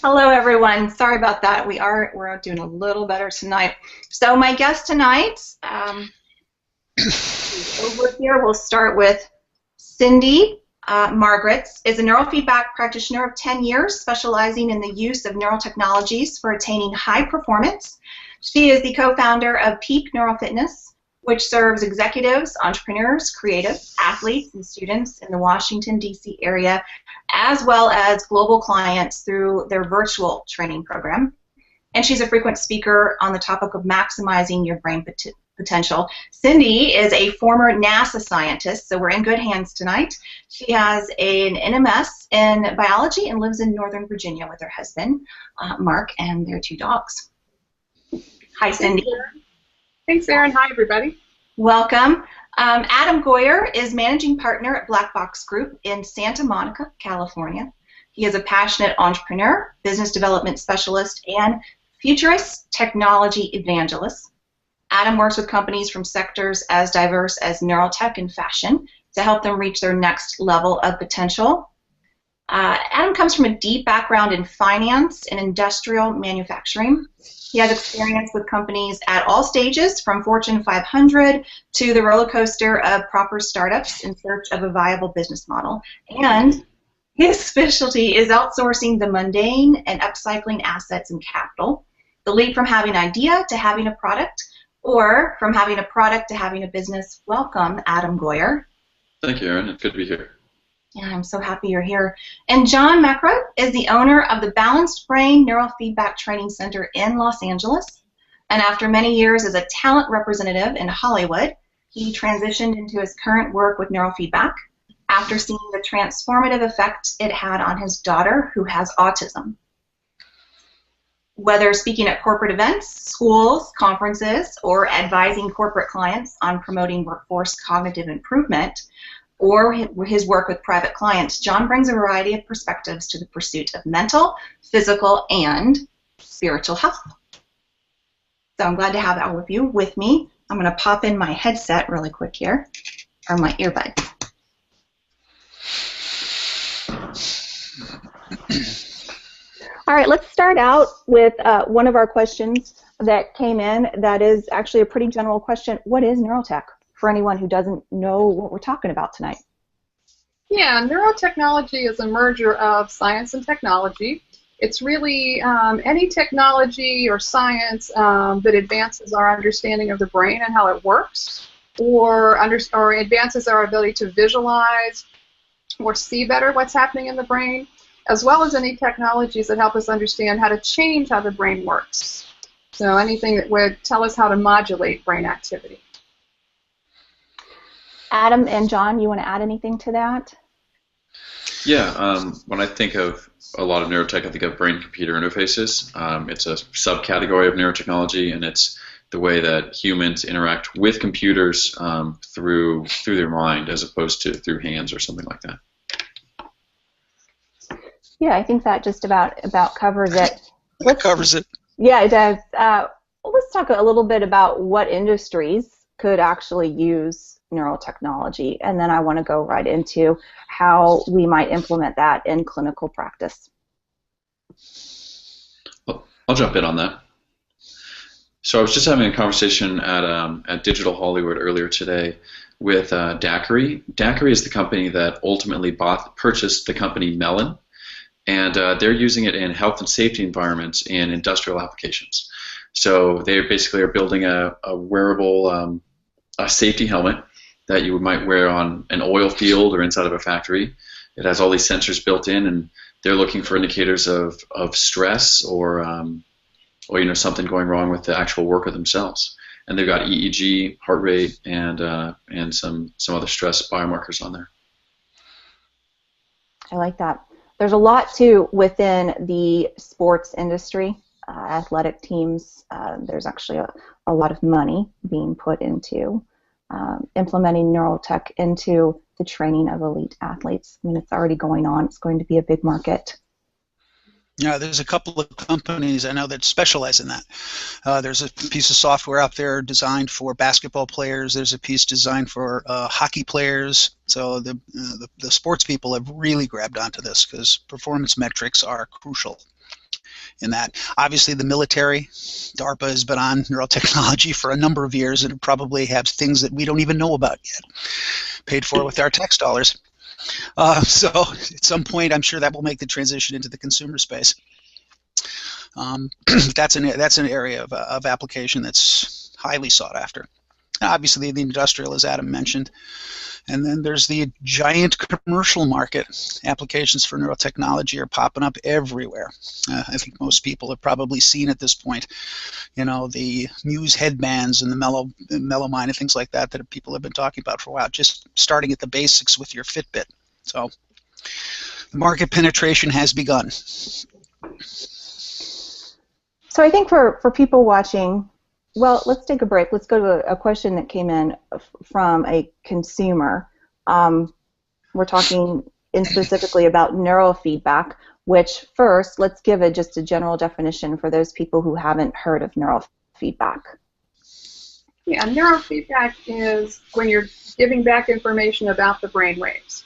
Hello, everyone. Sorry about that. We're doing a little better tonight. So my guest tonight, over here, we'll start with Cindy Margaret's, is a neurofeedback practitioner of 10 years, specializing in the use of neurotechnologies for attaining high performance. She is the co-founder of Peak Neurofitness, which serves executives, entrepreneurs, creative, athletes, and students in the Washington, D.C. area, as well as global clients through their virtual training program. And she's a frequent speaker on the topic of maximizing your brain potential. Cindy is a former NASA scientist, so we're in good hands tonight. She has an NMS in biology and lives in Northern Virginia with her husband, Mark, and their 2 dogs. Hi, Cindy. Thanks, Erin. Hi, everybody. Welcome. Adam Goyer is managing partner at Black Box Group in Santa Monica, California. He is a passionate entrepreneur, business development specialist, and futurist technology evangelist. Adam works with companies from sectors as diverse as NeuroTech and fashion to help them reach their next level of potential. Adam comes from a deep background in finance and industrial manufacturing. He has experience with companies at all stages, from Fortune 500 to the roller coaster of proper startups in search of a viable business model. And his specialty is outsourcing the mundane and upcycling assets and capital. The leap from having an idea to having a product, or from having a product to having a business. Welcome, Adam Goyer. Thank you, Erin. It's good to be here. Yeah, I'm so happy you're here. And John Mecra is the owner of the Balanced Brain Neurofeedback Training Center in Los Angeles. And after many years as a talent representative in Hollywood, he transitioned into his current work with neurofeedback after seeing the transformative effect it had on his daughter, who has autism. Whether speaking at corporate events, schools, conferences, or advising corporate clients on promoting workforce cognitive improvement, or his work with private clients, John brings a variety of perspectives to the pursuit of mental, physical, and spiritual health. So I'm glad to have all of you with me. I'm going to pop in my headset really quick here, or my earbuds. All right, let's start out with one of our questions that came in that is actually a pretty general question. What is neurotech, for anyone who doesn't know what we're talking about tonight? Yeah, neurotechnology is a merger of science and technology. It's really any technology or science that advances our understanding of the brain and how it works, or advances our ability to visualize or see better what's happening in the brain, as well as any technologies that help us understand how to change how the brain works. So anything that would tell us how to modulate brain activity. Adam and John, you want to add anything to that? Yeah, when I think of a lot of neurotech, I think of brain-computer interfaces. It's a subcategory of neurotechnology, and it's the way that humans interact with computers through their mind, as opposed to through hands or something like that. Yeah, I think that just about covers it. That covers it. Yeah, it does. Let's talk a little bit about what industries could actually use neurotechnology, and then I want to go right into how we might implement that in clinical practice. I'll jump in on that. So I was just having a conversation at Digital Hollywood earlier today with Daiquiri. Daiquiri is the company that ultimately purchased the company Mellon, and they're using it in health and safety environments in industrial applications. So they basically are building a wearable a safety helmet that you might wear on an oil field or inside of a factory. It has all these sensors built in, and they're looking for indicators of stress or something going wrong with the actual worker themselves. And they've got EEG, heart rate, and some other stress biomarkers on there. I like that. There's a lot too within the sports industry, athletic teams. There's actually a lot of money being put into implementing neurotech into the training of elite athletes. I mean, it's already going on. It's going to be a big market. Yeah, there's a couple of companies I know that specialize in that. There's a piece of software out there designed for basketball players. There's a piece designed for hockey players. So the sports people have really grabbed onto this because performance metrics are crucial. in that. Obviously, the military, DARPA has been on neurotechnology for a number of years and probably have things that we don't even know about yet, paid for with our tax dollars. So at some point, I'm sure that will make the transition into the consumer space. That's an area of application that's highly sought after. Obviously, the industrial, as Adam mentioned, and then there's the giant commercial market. Applications for neurotechnology are popping up everywhere. I think most people have probably seen at this point, you know, the Muse headbands and the Melomind and things like that that people have been talking about for a while, just starting at the basics with your Fitbit. So the market penetration has begun. So I think for people watching, well, let's take a break. Let's go to a question that came in from a consumer. We're talking specifically about neurofeedback, which first, let's give just a general definition for those people who haven't heard of neurofeedback. Yeah, neurofeedback is when you're giving back information about the brain waves.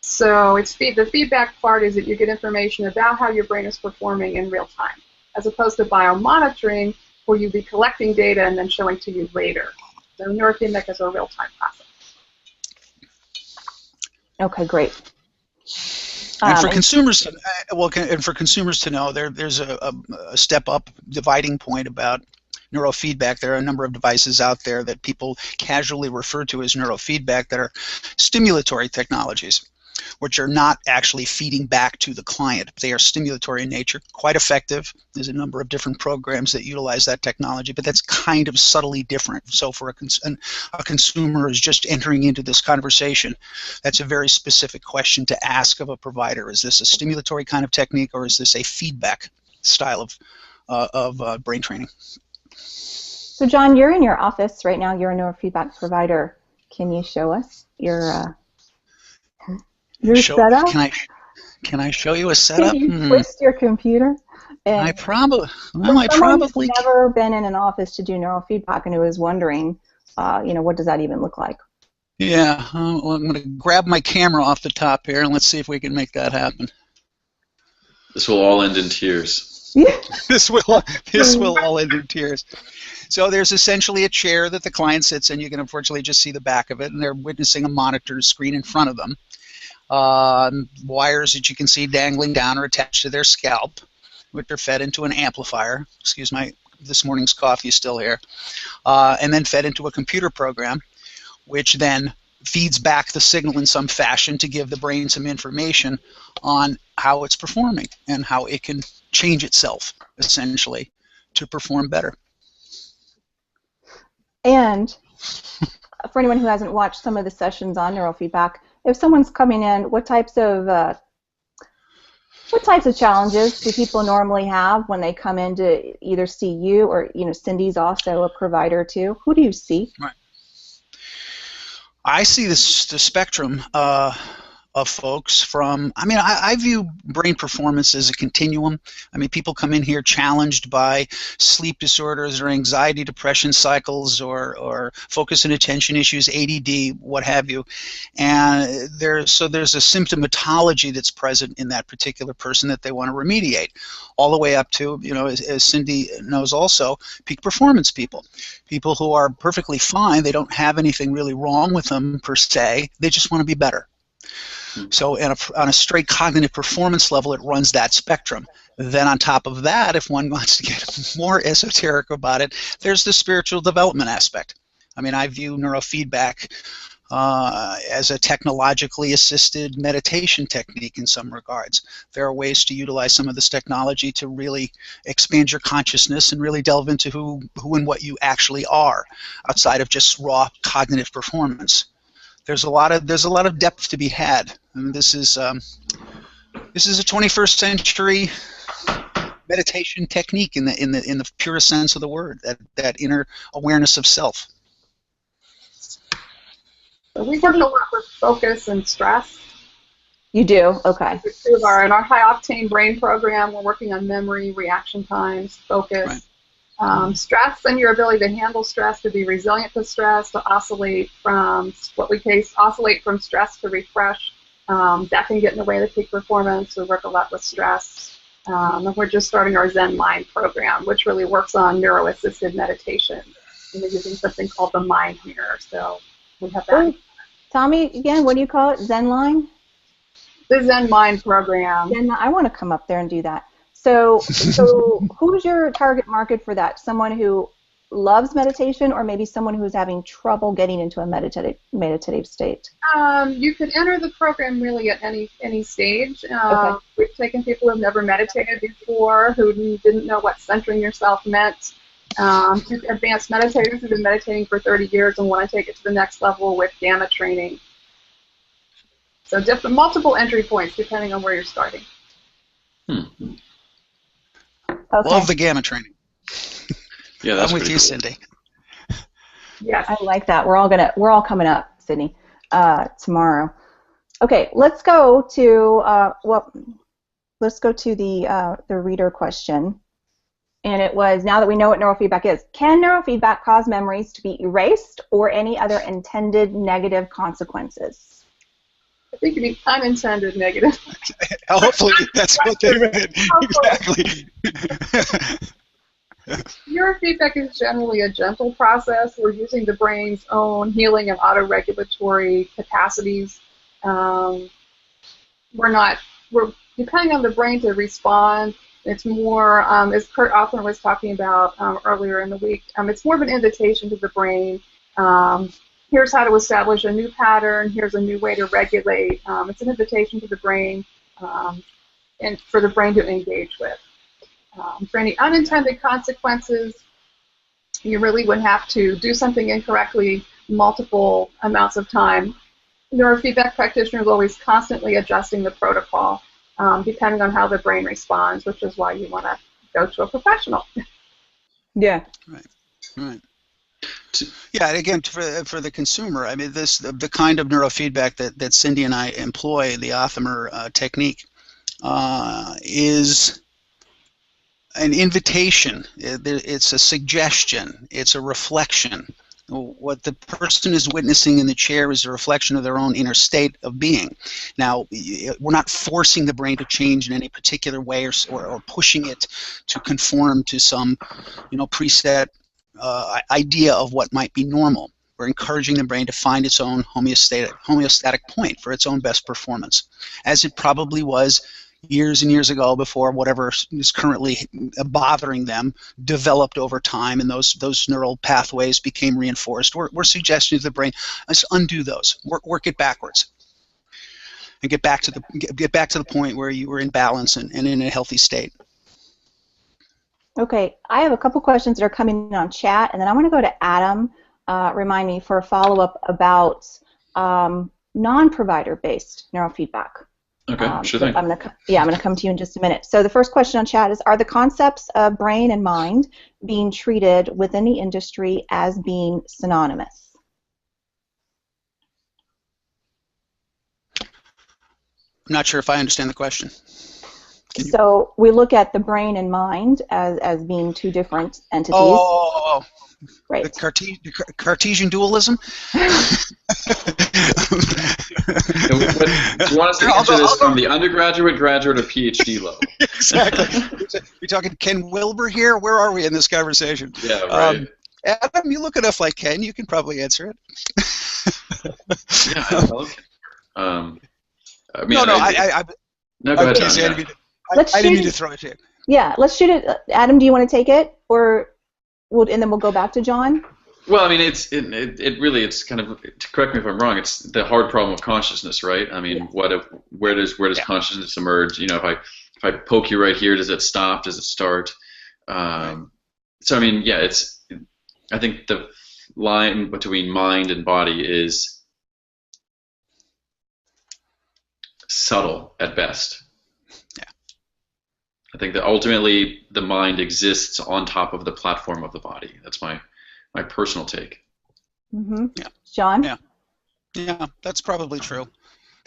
So the feedback part is that you get information about how your brain is performing in real time, as opposed to biomonitoring, where you'd be collecting data and then showing to you later. So neurofeedback is a real-time process. Okay, great. And for consumers, to know, there's a step-up dividing point about neurofeedback. There are a number of devices out there that people casually refer to as neurofeedback that are stimulatory technologies, which are not actually feeding back to the client. They are stimulatory in nature, quite effective. There's a number of different programs that utilize that technology, but that's kind of subtly different. So for a consumer is just entering into this conversation, that's a very specific question to ask of a provider. Is this a stimulatory kind of technique, or is this a feedback style of brain training? So John, you're in your office right now. You're a neurofeedback provider. Can you show us your setup? Can I show you a setup? Can you twist your computer? And I probably who's never been in an office to do neurofeedback and who is wondering, what does that even look like? Yeah, well, I'm going to grab my camera off the top here and let's see if we can make that happen. This will all end in tears. This will all end in tears. So there's essentially a chair that the client sits in. You can unfortunately just see the back of it, and they're witnessing a monitor screen in front of them. Wires that you can see dangling down are attached to their scalp, which are fed into an amplifier. Excuse me, this morning's coffee is still here. And then fed into a computer program, which then feeds back the signal in some fashion to give the brain some information on how it's performing and how it can change itself, essentially, to perform better. And for anyone who hasn't watched some of the sessions on neurofeedback, if someone's coming in, what types of challenges do people normally have when they come in to either see you or, Cindy's also a provider too? Who do you see? Right. I see the spectrum of folks from, I view brain performance as a continuum. People come in here challenged by sleep disorders or anxiety, depression cycles, or focus and attention issues, ADD, what have you. And there's a symptomatology that's present in that particular person that they want to remediate, all the way up to, as Cindy knows also, peak performance people who are perfectly fine. They don't have anything really wrong with them per se. They just want to be better. So on a straight cognitive performance level, it runs that spectrum. Then on top of that, if one wants to get more esoteric about it, there's the spiritual development aspect. I view neurofeedback as a technologically assisted meditation technique in some regards. There are ways to utilize some of this technology to really expand your consciousness and really delve into who and what you actually are outside of just raw cognitive performance. There's a lot of depth to be had. This is a 21st century meditation technique in the purest sense of the word. That inner awareness of self. So we work a lot with focus and stress. You do? Okay. In our high octane brain program, we're working on memory, reaction times, focus. Right. Stress and your ability to handle stress, to be resilient to stress, to oscillate from stress to refresh. That can get in the way of the peak performance. We work a lot with stress. And we're just starting our Zen Mind program, which really works on neuro-assisted meditation. And we're using something called the Mind Mirror. So we have that. Ooh. Tommy, again, what do you call it? Zen Line? The Zen Mind program. I want to come up there and do that. So who's your target market for that? Someone who loves meditation, or maybe someone who's having trouble getting into a meditative state? You could enter the program really at any stage. Okay. We've taken people who have never meditated before, who didn't know what centering yourself meant, to advanced meditators who've been meditating for 30 years and want to take it to the next level with gamma training. So multiple entry points depending on where you're starting. Okay. Love the gamma training. Yeah, that's I'm with you, cool. Cindy. Yes. I like that. We're all coming up, Sydney, tomorrow. Okay, let's go to the reader question, and it was, now that we know what neurofeedback is, can neurofeedback cause memories to be erased or any other intended negative consequences? I think you mean unintended negative. Hopefully, that's what they meant. Exactly. Neurofeedback is generally a gentle process. We're using the brain's own healing and autoregulatory capacities. We're depending on the brain to respond. It's more, as Kurt Offner was talking about earlier in the week, it's more of an invitation to the brain. Here's how to establish a new pattern. Here's a new way to regulate. It's an invitation to the brain and for the brain to engage with. For any unintended consequences, you really would have to do something incorrectly multiple amounts of time. Neurofeedback practitioners are always constantly adjusting the protocol depending on how the brain responds, which is why you want to go to a professional. Yeah. Right. Yeah, and again, for the consumer, I mean, the kind of neurofeedback that Cindy and I employ, the Othamer technique, is an invitation. It's a suggestion. It's a reflection. What the person is witnessing in the chair is a reflection of their own inner state of being. Now, we're not forcing the brain to change in any particular way or pushing it to conform to some, preset idea of what might be normal. We're encouraging the brain to find its own homeostatic point for its own best performance, as it probably was years and years ago before whatever is currently bothering them developed over time, and those neural pathways became reinforced. We're suggesting to the brain, let's undo those, work it backwards, and get back to the point where you were in balance and in a healthy state. Okay, I have a couple questions that are coming in on chat, and then I want to go to Adam. Remind me for a follow-up about non-provider-based neurofeedback. Okay, sure thing. I'm gonna come to you in just a minute. So the first question on chat is: are the concepts of brain and mind being treated within the industry as being synonymous? I'm not sure if I understand the question. So we look at the brain and mind as being two different entities. Oh, right. The Cartesian dualism? Do you want us to answer this from the undergraduate, graduate, or PhD level? Exactly. We're talking Ken Wilber here? Where are we in this conversation? Yeah, right. Adam, you look enough like Ken. You can probably answer it. Yeah, I love it. I mean, no, go ahead, John, I didn't mean to throw it to you. Yeah, let's shoot it. Adam, do you want to take it, and then we'll go back to John? Well, I mean, it's kind of, correct me if I'm wrong, it's the hard problem of consciousness, right? I mean, where does consciousness emerge? If I poke you right here, does it stop? Does it start? So I mean, yeah, I think the line between mind and body is subtle at best. Yeah. I think that ultimately the mind exists on top of the platform of the body. That's my personal take. Mm-hmm. Yeah. John? Yeah, that's probably true.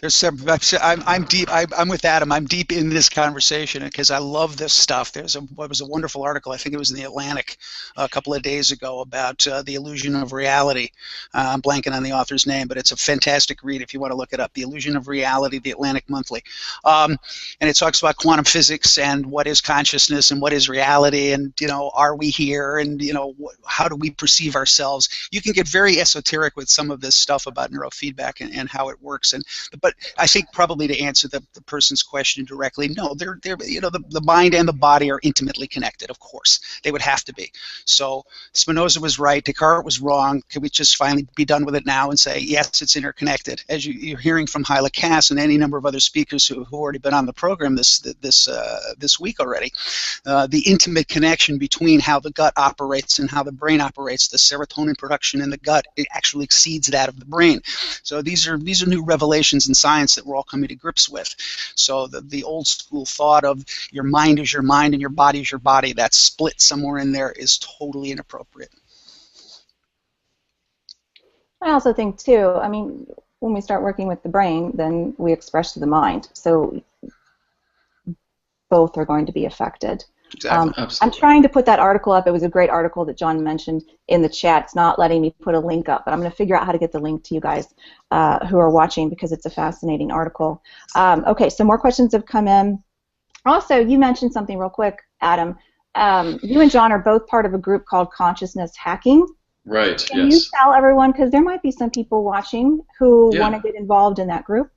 There's several. I'm deep. I'm with Adam. I'm deep in this conversation because I love this stuff. What was a wonderful article. I think it was in the Atlantic a couple of days ago about the illusion of reality. I'm blanking on the author's name, but it's a fantastic read if you want to look it up. The Illusion of Reality, the Atlantic Monthly, and it talks about quantum physics and what is consciousness and what is reality, and are we here, and how do we perceive ourselves? You can get very esoteric with some of this stuff about neurofeedback and how it works, but I think probably to answer the person's question directly, no, they're the mind and the body are intimately connected. Of course, they would have to be. So Spinoza was right, Descartes was wrong. Can we just finally be done with it now and say yes, it's interconnected? As you're hearing from Hyla Cass and any number of other speakers who've already been on the program this week already, the intimate connection between how the gut operates and how the brain operates, the serotonin production in the gut, it actually exceeds that of the brain. So these are new revelations in science that we're all coming to grips with. So the old school thought of your mind is your mind and your body is your body, that split somewhere in there is totally inappropriate. I also think too, I mean, when we start working with the brain, then we express to the mind. So both are going to be affected. Exactly. I'm trying to put that article up. It was a great article that John mentioned in the chat. It's not letting me put a link up, but I'm going to figure out how to get the link to you guys who are watching because it's a fascinating article. Okay, so more questions have come in. Also, you mentioned something real quick, Adam. You and John are both part of a group called Consciousness Hacking. Right, Can you tell everyone, because there might be some people watching who want to get involved in that group?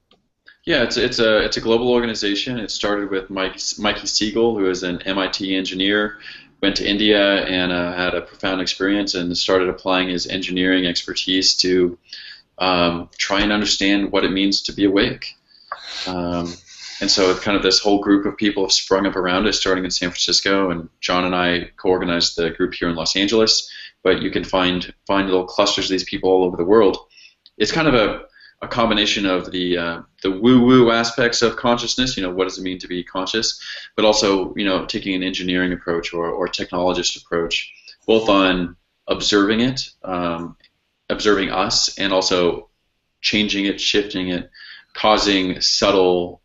Yeah, it's a global organization. It started with Mikey Siegel, who is an MIT engineer, went to India and had a profound experience and started applying his engineering expertise to try and understand what it means to be awake. And so kind of this whole group of people have sprung up around it, starting in San Francisco, and John and I co-organized the group here in Los Angeles, but you can find little clusters of these people all over the world. It's kind of a combination of the woo-woo aspects of consciousness, what does it mean to be conscious, but also, taking an engineering approach or technologist approach, both on observing it, observing us, and also changing it, shifting it, causing subtle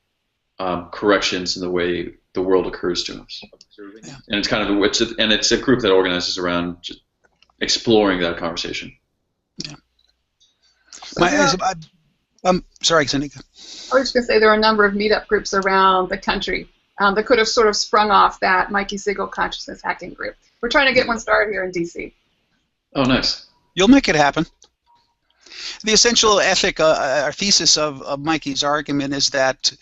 corrections in the way the world occurs to us. Yeah. And it's kind of it's a group that organizes around just exploring that conversation. Yeah. Sorry, Sanika. I was just going to say there are a number of meetup groups around the country that could have sort of sprung off that Mikey Siegel Consciousness Hacking group. We're trying to get one started here in D.C. Oh, nice. You'll make it happen. The essential ethic or thesis of Mikey's argument is that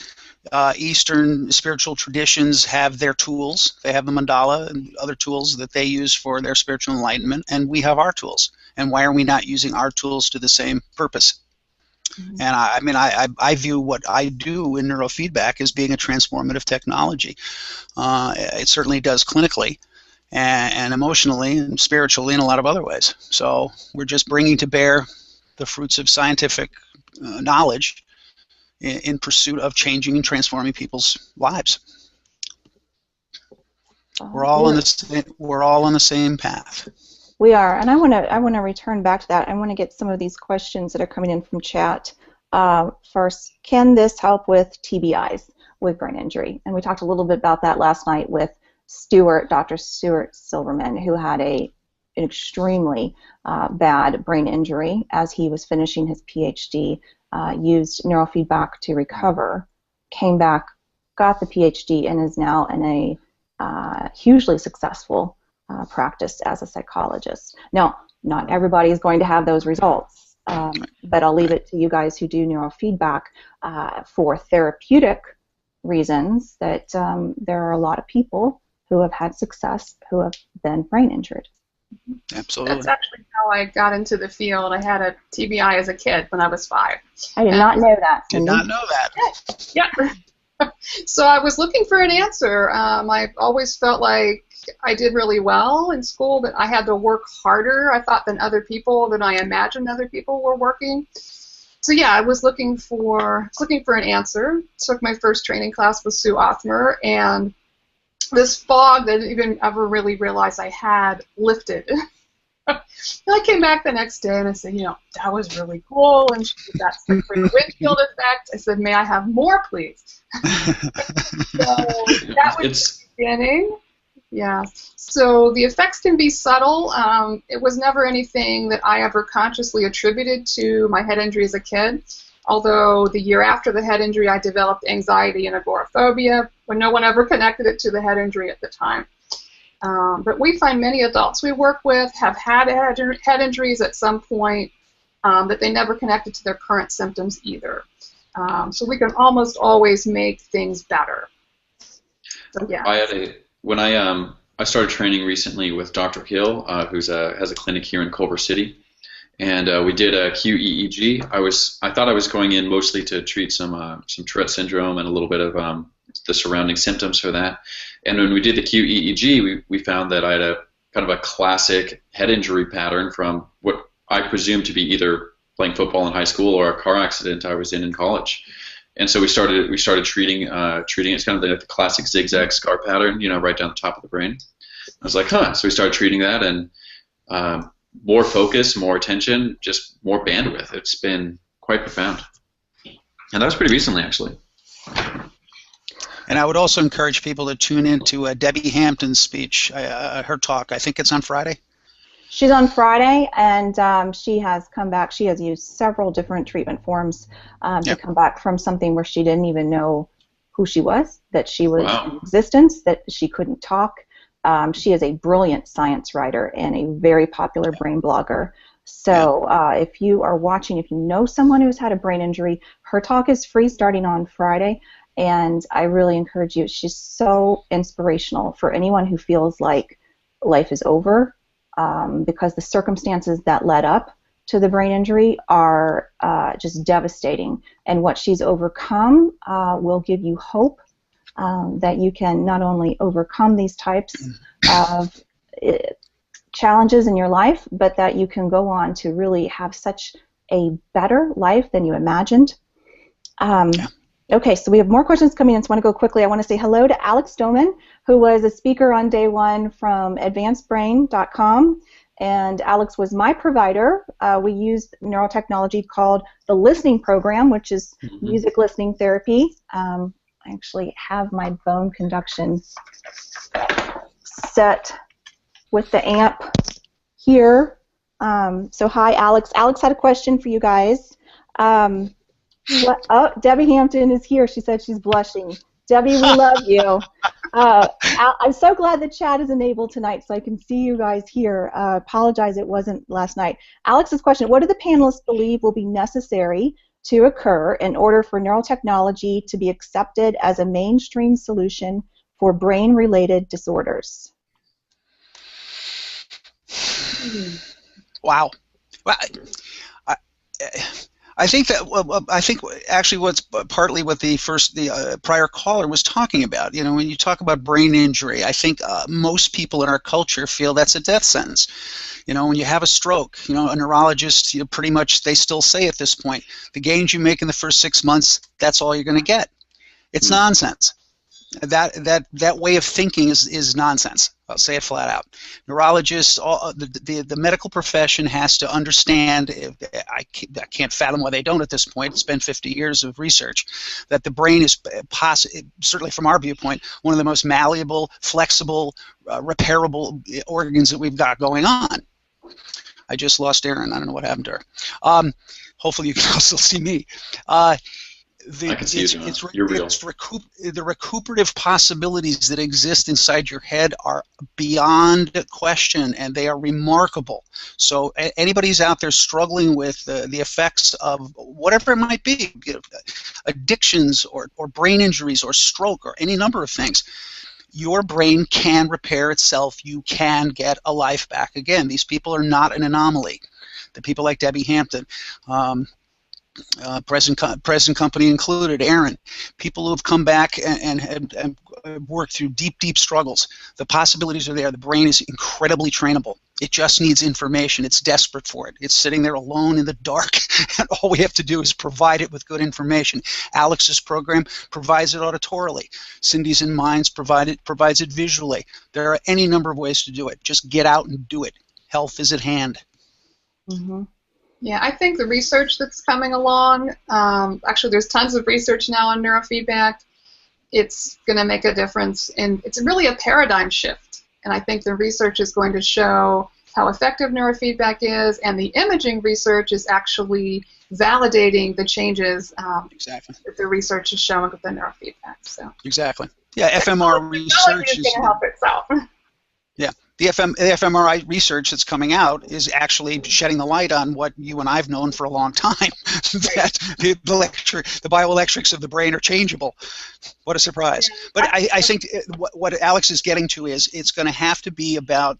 Eastern spiritual traditions have their tools. They have the mandala and other tools that they use for their spiritual enlightenment, and we have our tools. And why are we not using our tools to the same purpose? Mm-hmm. And I view what I do in neurofeedback as being a transformative technology. It certainly does clinically and emotionally and spiritually in a lot of other ways. So we're just bringing to bear the fruits of scientific knowledge in pursuit of changing and transforming people's lives. We're all on the same path. We are, and I want to return back to that. I want to get some of these questions that are coming in from chat. First, can this help with TBIs, with brain injury? And we talked a little bit about that last night with Dr. Stuart Silverman, who had an extremely bad brain injury as he was finishing his PhD, used neurofeedback to recover, came back, got the PhD, and is now in a hugely successful practice as a psychologist. Now, not everybody is going to have those results, but I'll leave it to you guys who do neurofeedback for therapeutic reasons that there are a lot of people who have had success who have been brain injured. Absolutely. That's actually how I got into the field. I had a TBI as a kid when I was 5. I did not know that. Did not know that. Yeah. So I was looking for an answer. I always felt like I did really well in school, but I had to work harder, I thought, than I imagined other people were working. So yeah, I was looking for an answer. Took my first training class with Sue Othmer, and this fog that I didn't even ever really realize I had lifted. And I came back the next day and I said, that was really cool. And she did that slippery windshield effect. I said, may I have more, please? So that was the beginning. Yeah. So the effects can be subtle. It was never anything that I ever consciously attributed to my head injury as a kid. Although the year after the head injury, I developed anxiety and agoraphobia, when no one ever connected it to the head injury at the time. But we find many adults we work with have had head injuries at some point, that they never connected to their current symptoms either. So we can almost always make things better. So, yeah. When I started training recently with Dr. Hill, who has a clinic here in Culver City, and we did a QEEG. I thought I was going in mostly to treat some Tourette syndrome and a little bit of the surrounding symptoms for that. And when we did the QEEG, we found that I had a kind of a classic head injury pattern from what I presumed to be either playing football in high school or a car accident I was in college. And so we started treating it. It's kind of the classic zigzag scar pattern, right down the top of the brain. I was like, huh. So we started treating that, and more focus, more attention, just more bandwidth. It's been quite profound. And that was pretty recently, actually. And I would also encourage people to tune into Debbie Hampton's speech, her talk. I think it's on Friday. She's on Friday, and she has come back. She has used several different treatment forms to come back from something where she didn't even know who she was, that she was in existence, that she couldn't talk. She is a brilliant science writer and a very popular brain blogger. So if you are watching, if you know someone who's had a brain injury, her talk is free starting on Friday, and I really encourage you. She's so inspirational for anyone who feels like life is over, because the circumstances that led up to the brain injury are just devastating. And what she's overcome will give you hope that you can not only overcome these types of challenges in your life, but that you can go on to really have such a better life than you imagined. Okay, so we have more questions coming in, so I want to go quickly. I want to say hello to Alex Doman, who was a speaker on day one from advancedbrain.com. And Alex was my provider. We used neurotechnology called the listening program, which is music listening therapy. I actually have my bone conduction set with the amp here. So hi, Alex. Alex had a question for you guys. Debbie Hampton is here. She said she's blushing. Debbie, we love you. I'm so glad the chat is enabled tonight so I can see you guys here. Apologize it wasn't last night. Alex's question, what do the panelists believe will be necessary to occur in order for neurotechnology to be accepted as a mainstream solution for brain-related disorders? Wow. Well, I think that actually what's partly what the prior caller was talking about. When you talk about brain injury, I think most people in our culture feel that's a death sentence. When you have a stroke, a neurologist, pretty much they still say at this point, the gains you make in the first 6 months, that's all you're going to get. It's nonsense. That way of thinking is nonsense. I'll say it flat out. Neurologists, the medical profession has to understand, I can't fathom why they don't at this point, it's been 50 years of research, that the brain is, certainly from our viewpoint, one of the most malleable, flexible, repairable organs that we've got going on. I just lost Erin. I don't know what happened to her. Hopefully you can also see me. I can see you're real. The recuperative possibilities that exist inside your head are beyond question, and they are remarkable. So anybody who's out there struggling with the effects of whatever it might be, addictions or brain injuries or stroke or any number of things, your brain can repair itself. You can get a life back again. These people are not an anomaly. The people like Debbie Hampton, present company included, Aaron, people who have come back and worked through deep struggles. The possibilities are there. The brain is incredibly trainable. It just needs information. It's desperate for it. It's sitting there alone in the dark, and all we have to do is provide it with good information. Alex's program provides it auditorily. Cindy's in Minds provides it visually. There are any number of ways to do it. Just get out and do it. Health is at hand. Mm-hmm. Yeah, I think the research that's coming along, actually there's tons of research now on neurofeedback. It's going to make a difference, and it's really a paradigm shift. And I think the research is going to show how effective neurofeedback is, and the imaging research is actually validating the changes Exactly. that the research is showing with the neurofeedback. So Exactly. Yeah, FMR research is going to help itself. Yeah, the fMRI research that's coming out is actually shedding the light on what you and I've known for a long time, that the bioelectrics of the brain are changeable. What a surprise. Yeah. But I think what Alex is getting to is it's going to have to be about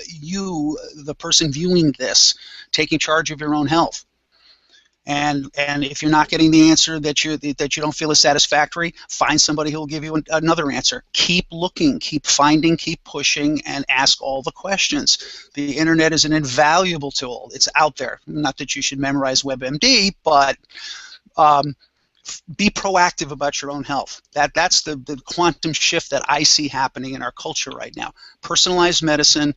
you, the person viewing this, taking charge of your own health. And if you're not getting the answer that you don't feel is satisfactory, find somebody who will give you another answer. Keep looking, keep finding, keep pushing, and ask all the questions. The internet is an invaluable tool. It's out there. Not that you should memorize WebMD, but be proactive about your own health. That's the quantum shift that I see happening in our culture right now. Personalized medicine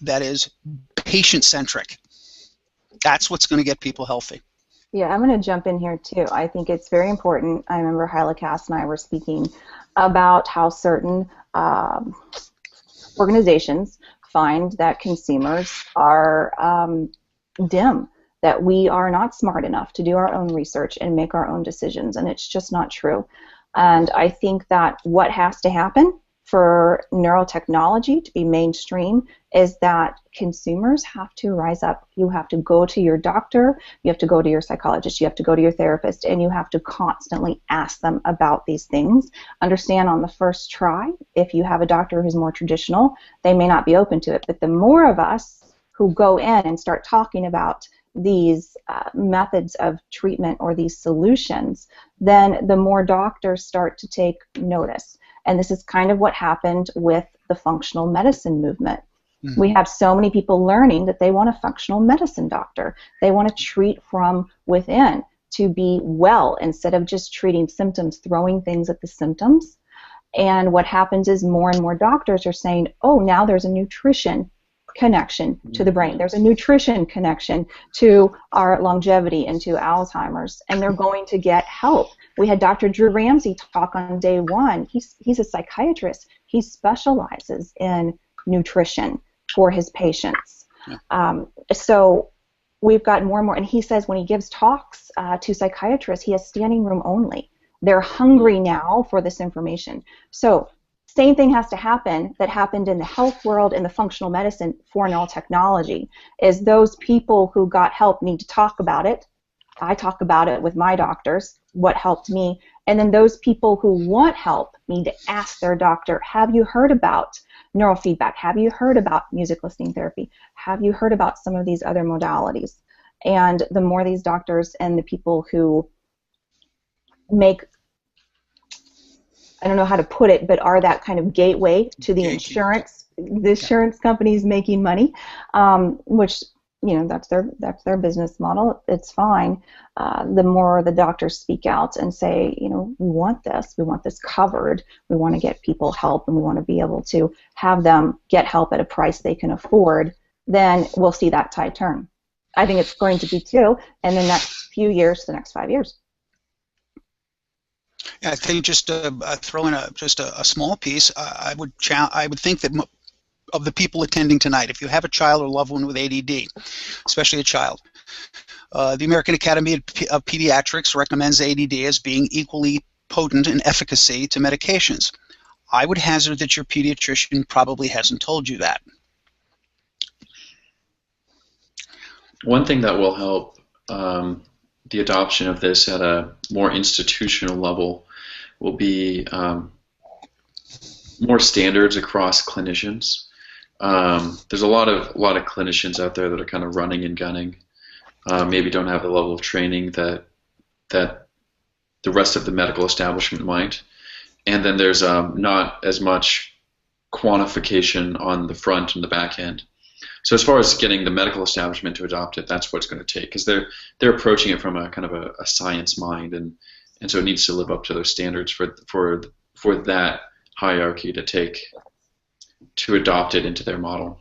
that is patient-centric. That's what's going to get people healthy. Yeah, I'm going to jump in here too. I think it's very important. I remember Hyla Cass and I were speaking about how certain organizations find that consumers are dim, that we are not smart enough to do our own research and make our own decisions, and it's just not true. And I think that what has to happen for neurotechnology to be mainstream is that consumers have to rise up. You have to go to your doctor, you have to go to your psychologist, you have to go to your therapist, and you have to constantly ask them about these things. Understand on the first try, if you have a doctor who's more traditional, they may not be open to it. But the more of us who go in and start talking about these methods of treatment or these solutions, then the more doctors start to take notice. And this is kind of what happened with the functional medicine movement. Mm-hmm. We have so many people learning that they want a functional medicine doctor. They want to treat from within to be well instead of just treating symptoms, throwing things at the symptoms. And what happens is more and more doctors are saying, oh, now there's a nutrition connection to the brain. There's a nutrition connection to our longevity and to Alzheimer's, and they're going to get help. We had Dr. Drew Ramsey talk on day one. He's a psychiatrist. He specializes in nutrition for his patients. Yeah. So we've got more and more, and he says when he gives talks to psychiatrists, he has standing room only. They're hungry now for this information. So same thing has to happen that happened in the health world and the functional medicine for neurotechnology, is those people who got help need to talk about it. I talk about it with my doctors, what helped me, and then those people who want help need to ask their doctor, have you heard about neurofeedback? Have you heard about music listening therapy? Have you heard about some of these other modalities? And the more these doctors and the people who make, I don't know how to put it, but are that kind of gateway to the insurance companies making money, which, you know, that's their business model. It's fine. The more the doctors speak out and say, you know, we want this covered, we want to get people help, and we want to be able to have them get help at a price they can afford, then we'll see that tide turn. I think it's going to be too in the next few years to the next 5 years. Yeah, I think just throw in a small piece. I would think that of the people attending tonight, if you have a child or loved one with ADD, especially a child, the American Academy of Pediatrics recommends ADD as being equally potent in efficacy to medications. I would hazard that your pediatrician probably hasn't told you that. One thing that will help the adoption of this at a more institutional level will be more standards across clinicians. There's a lot of clinicians out there that are kind of running and gunning, maybe don't have the level of training that the rest of the medical establishment might, and then there's not as much quantification on the front and the back end. So as far as getting the medical establishment to adopt it, that's what it's going to take, because they're approaching it from a kind of a science mind, and so it needs to live up to those standards for that hierarchy to adopt it into their model.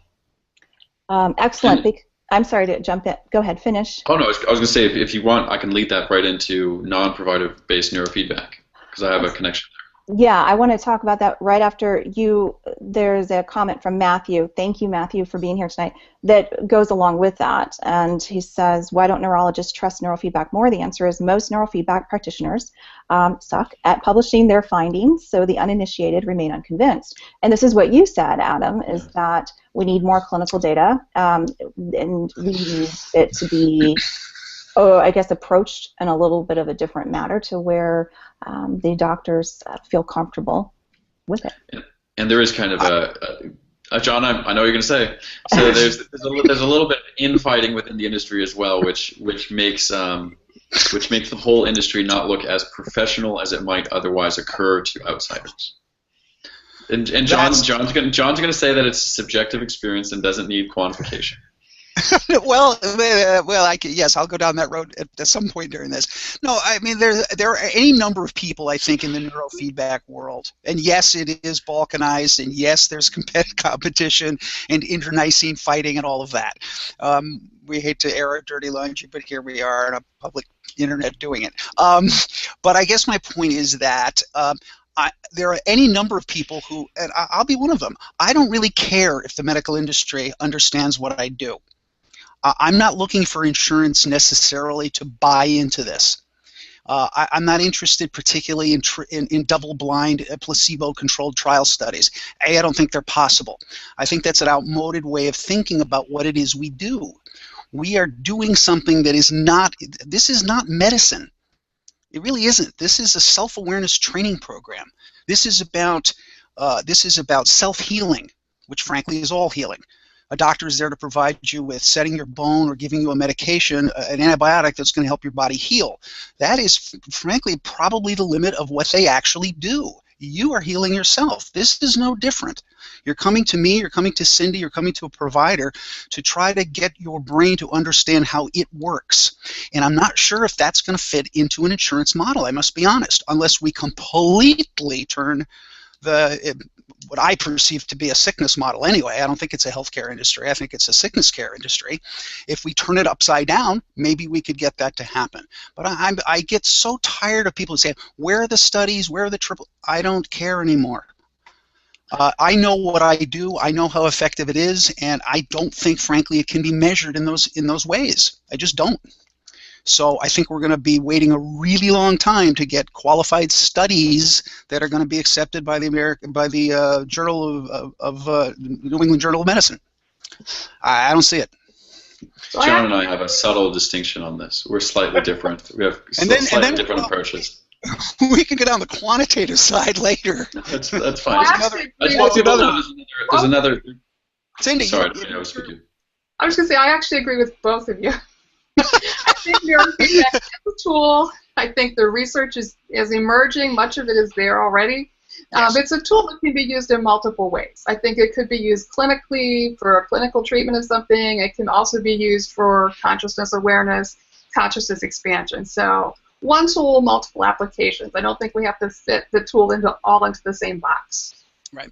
Excellent. I'm sorry to jump in. Go ahead, finish. Oh no, I was going to say if you want, I can lead that right into non-provider-based neurofeedback because I have a connection there. Yeah, I want to talk about that right after you. There's a comment from Matthew. Thank you, Matthew, for being here tonight. That goes along with that, and he says, "Why don't neurologists trust neurofeedback more?" The answer is most neurofeedback practitioners suck at publishing their findings, so the uninitiated remain unconvinced. And this is what you said, Adam, is that we need more clinical data, and we need it to be, I guess, approached in a little bit of a different manner to where the doctors feel comfortable with it. And there is kind of John, I know what you're going to say. So there's a little bit of infighting within the industry as well, which makes the whole industry not look as professional as it might otherwise occur to outsiders. And John's going to say that it's a subjective experience and doesn't need quantification. well, yes, I'll go down that road at some point during this. No, I mean there are any number of people, I think, in the neurofeedback world, and yes, it is balkanized, and yes, there's competition and internecine fighting and all of that. We hate to air our dirty laundry, but here we are on a public internet doing it. But I guess my point is that there are any number of people who, and I'll be one of them, I don't really care if the medical industry understands what I do. I'm not looking for insurance necessarily to buy into this. I'm not interested particularly in double-blind, placebo-controlled trial studies. I don't think they're possible. I think that's an outmoded way of thinking about what it is we do. We are doing something that is not, this is not medicine. It really isn't. This is a self-awareness training program. This is about self-healing, which frankly is all healing. A doctor is there to provide you with setting your bone or giving you a medication, an antibiotic that's going to help your body heal. That is, frankly, probably the limit of what they actually do. You are healing yourself. This is no different. You're coming to me, you're coming to Cindy, you're coming to a provider to try to get your brain to understand how it works. And I'm not sure if that's going to fit into an insurance model, I must be honest, unless we completely turn what I perceive to be a sickness model anyway. I don't think it's a healthcare industry. I think it's a sickness care industry. If we turn it upside down, maybe we could get that to happen. But I get so tired of people saying, where are the studies? Where are the triple? I don't care anymore. I know what I do. I know how effective it is, and I don't think, frankly, it can be measured in those ways. I just don't. So I think we're going to be waiting a really long time to get qualified studies that are going to be accepted by the Journal of New England Journal of Medicine. I don't see it. John and I have a subtle distinction on this. We're slightly different. We have slightly different approaches. We can go down the quantitative side later. That's fine. There's another. Cindy, sorry, I was with you. I was going to say, I actually agree with both of you. I think neurofeedback is a tool. I think the research is emerging. Much of it is there already. Yes. It's a tool that can be used in multiple ways. I think it could be used clinically for a clinical treatment of something. It can also be used for consciousness awareness, consciousness expansion. So one tool, multiple applications. I don't think we have to fit the tool into the same box. Right.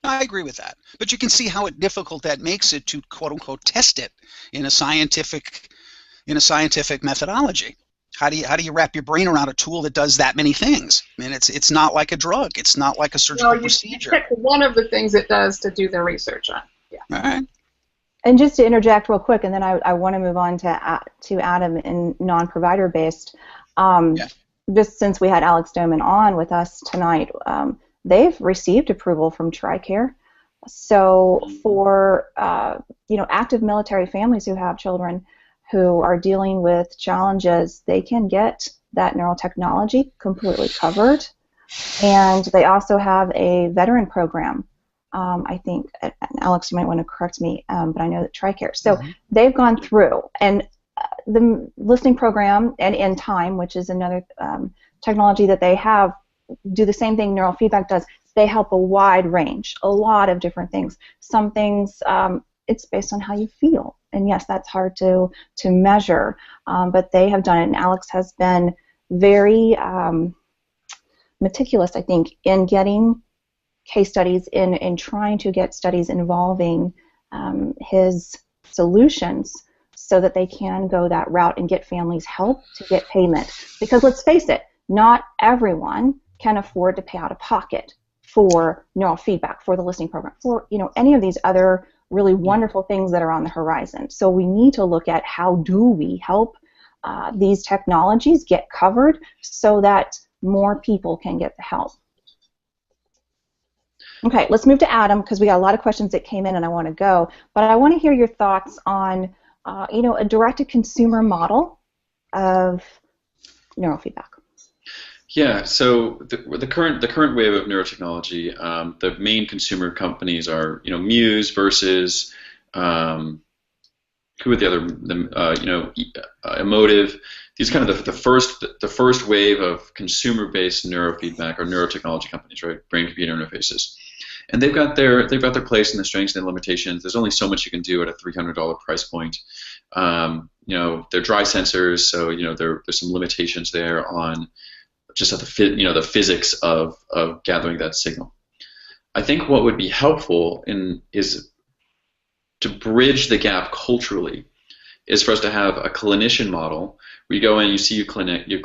I agree with that. But you can see how difficult that makes it to quote unquote test it in a scientific methodology. How do you wrap your brain around a tool that does that many things? I mean, it's not like a drug. It's not like a surgical procedure. You pick one of the things it does to do the research on. Yeah. All right. And just to interject real quick, and then I want to move on to Adam in non-provider based. Just since we had Alex Doman on with us tonight, they've received approval from TRICARE. So for active military families who have children who are dealing with challenges, they can get that neurotechnology completely covered. And they also have a veteran program. I think, and Alex, you might want to correct me, but I know that TRICARE. So they've gone through, and the listening program and In Time, which is another technology that they have, do the same thing neurofeedback does. They help a wide range, a lot of different things. Some things, it's based on how you feel. And yes, that's hard to measure, but they have done it, and Alex has been very meticulous, I think, in getting case studies, in trying to get studies involving his solutions so that they can go that route and get families help to get payment. Because let's face it, not everyone can afford to pay out of pocket for neurofeedback, for the listening program, for any of these other really wonderful things that are on the horizon. So we need to look at how do we help these technologies get covered so that more people can get the help. Okay, let's move to Adam because we got a lot of questions that came in and I want to go. But I want to hear your thoughts on a direct-to-consumer model of neurofeedback. Yeah, so the current wave of neurotechnology, the main consumer companies are Muse versus who are the other Emotive. These kind of the first wave of consumer-based neurofeedback or neurotechnology companies, right? Brain-computer interfaces, and they've got their place and the strengths and the limitations. There's only so much you can do at a $300 price point. They're dry sensors, so there's some limitations there on just at the physics of gathering that signal. I think what would be helpful is to bridge the gap culturally is for us to have a clinician model where you go in, you see your clinic, you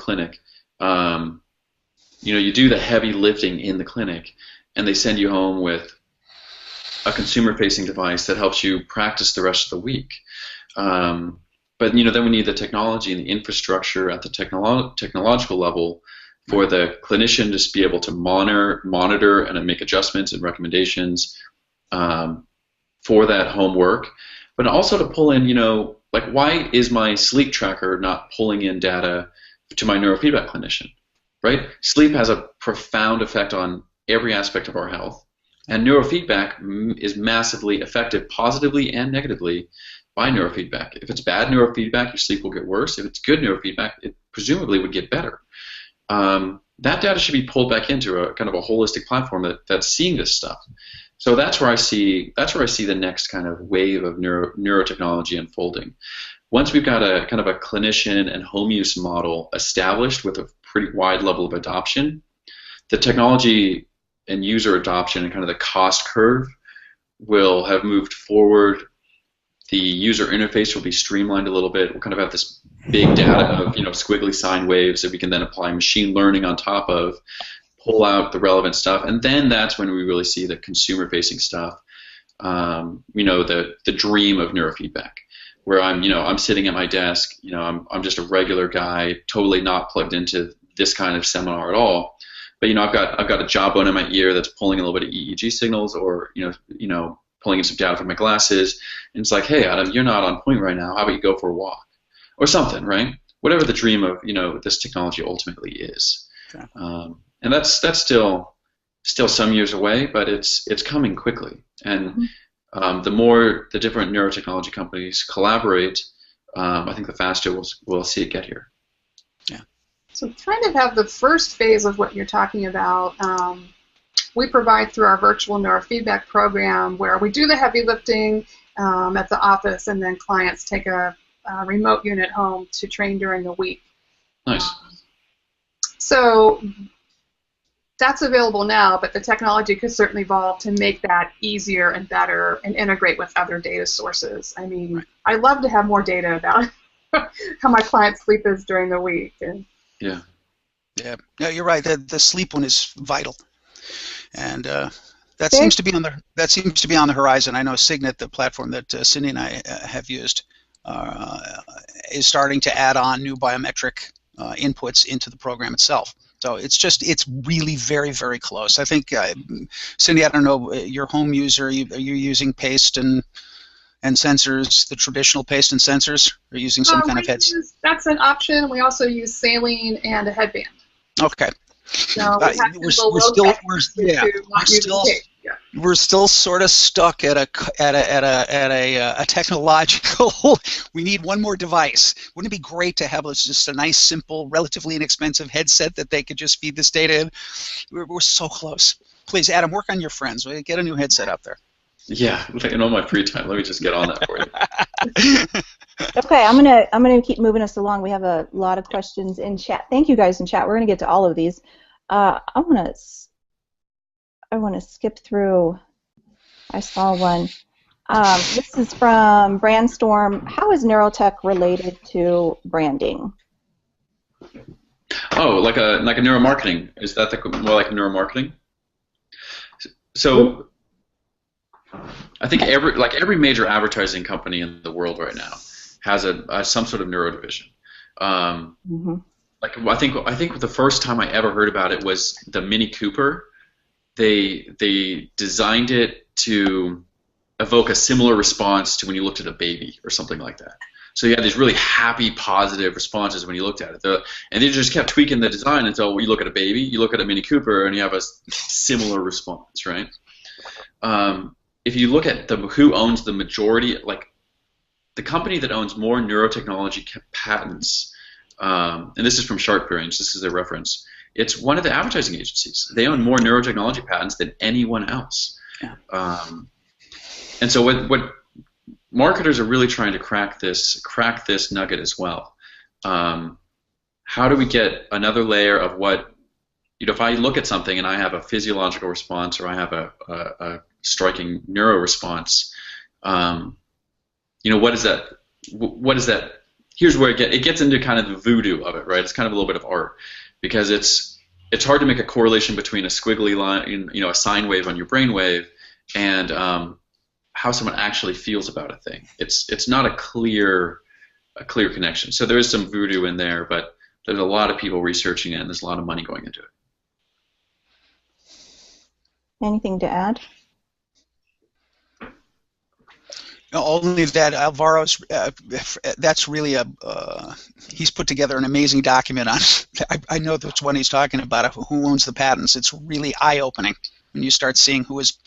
do the heavy lifting in the clinic, and they send you home with a consumer-facing device that helps you practice the rest of the week. But then we need the technology and the infrastructure at the technological level for the clinician to just be able to monitor and make adjustments and recommendations for that homework, but also to pull in, like why is my sleep tracker not pulling in data to my neurofeedback clinician, right? Sleep has a profound effect on every aspect of our health, and neurofeedback is massively affected positively and negatively by neurofeedback. If it's bad neurofeedback, your sleep will get worse. If it's good neurofeedback, it presumably would get better. That data should be pulled back into a kind of a holistic platform that's seeing this stuff. So that's where I see the next kind of wave of neurotechnology unfolding. Once we've got a kind of a clinician and home use model established with a pretty wide level of adoption, the technology and user adoption and kind of the cost curve will have moved forward. The user interface will be streamlined a little bit. We'll kind of have this big data of squiggly sine waves that we can then apply machine learning on top of, pull out the relevant stuff, and then that's when we really see the consumer-facing stuff. The dream of neurofeedback, where I'm sitting at my desk. I'm just a regular guy, totally not plugged into this kind of seminar at all. But I've got a jawbone in my ear that's pulling a little bit of EEG signals, or pulling in some data from my glasses, and it's like, hey, Adam, you're not on point right now. How about you go for a walk, or something, right? Whatever the dream of this technology ultimately is, okay. And that's still some years away, but it's coming quickly. And the more the different neurotechnology companies collaborate, I think the faster we'll see it get here. Yeah. So kind of have the first phase of what you're talking about. We provide through our virtual neurofeedback program where we do the heavy lifting at the office, and then clients take a remote unit home to train during the week. Nice. So that's available now, but the technology could certainly evolve to make that easier and better and integrate with other data sources. I mean, I love to have more data about how my client's sleep is during the week. Yeah. Yeah, you're right. The sleep one is vital. And that seems to be on the horizon. I know Signet, the platform that Cindy and I have used, is starting to add on new biometric inputs into the program itself. So it's really very, very close. I think, Cindy, I don't know, your home user, are you using paste and sensors, the traditional paste and sensors? Are you using some kind of headset? That's an option. We also use saline and a headband. Okay. No, we're still sort of stuck at a technological. We need one more device. Wouldn't it be great to have just a nice, simple, relatively inexpensive headset that they could just feed this data in? We're so close. Please, Adam, work on your friends. Get a new headset out there. Yeah, in all my free time, let me just get on that for you. Okay, I'm gonna keep moving us along. We have a lot of questions in chat. Thank you guys in chat. We're gonna get to all of these. I want to skip through. I saw one. This is from Brandstorm. How is Neurotech related to branding? Oh, like a neuromarketing. Is that more like neuromarketing? So I think every major advertising company in the world right now has some sort of neuro division. Like I think the first time I ever heard about it was the Mini Cooper. They designed it to evoke a similar response to when you looked at a baby or something like that. So you had these really happy, positive responses when you looked at it. And they just kept tweaking the design until you look at a baby, you look at a Mini Cooper, and you have a similar response, right? If you look at who owns the majority, like the company that owns more neurotechnology patents, and this is from Sharp Brains, this is their reference, it's one of the advertising agencies. They own more neurotechnology patents than anyone else. Yeah. And so what marketers are really trying to crack this nugget as well. How do we get another layer of what, if I look at something and I have a physiological response or I have a striking neuro response, what is that? What is that? Here's where it gets into kind of the voodoo of it, right? It's kind of a little bit of art because it's hard to make a correlation between a squiggly line, a sine wave on your brain wave, and how someone actually feels about a thing. It's not a clear connection. So there is some voodoo in there, but there's a lot of people researching it, and there's a lot of money going into it. Anything to add? No, only that Alvaro's. That's really he's put together an amazing document on. I know that's what he's talking about. Who owns the patents? It's really eye-opening when you start seeing who is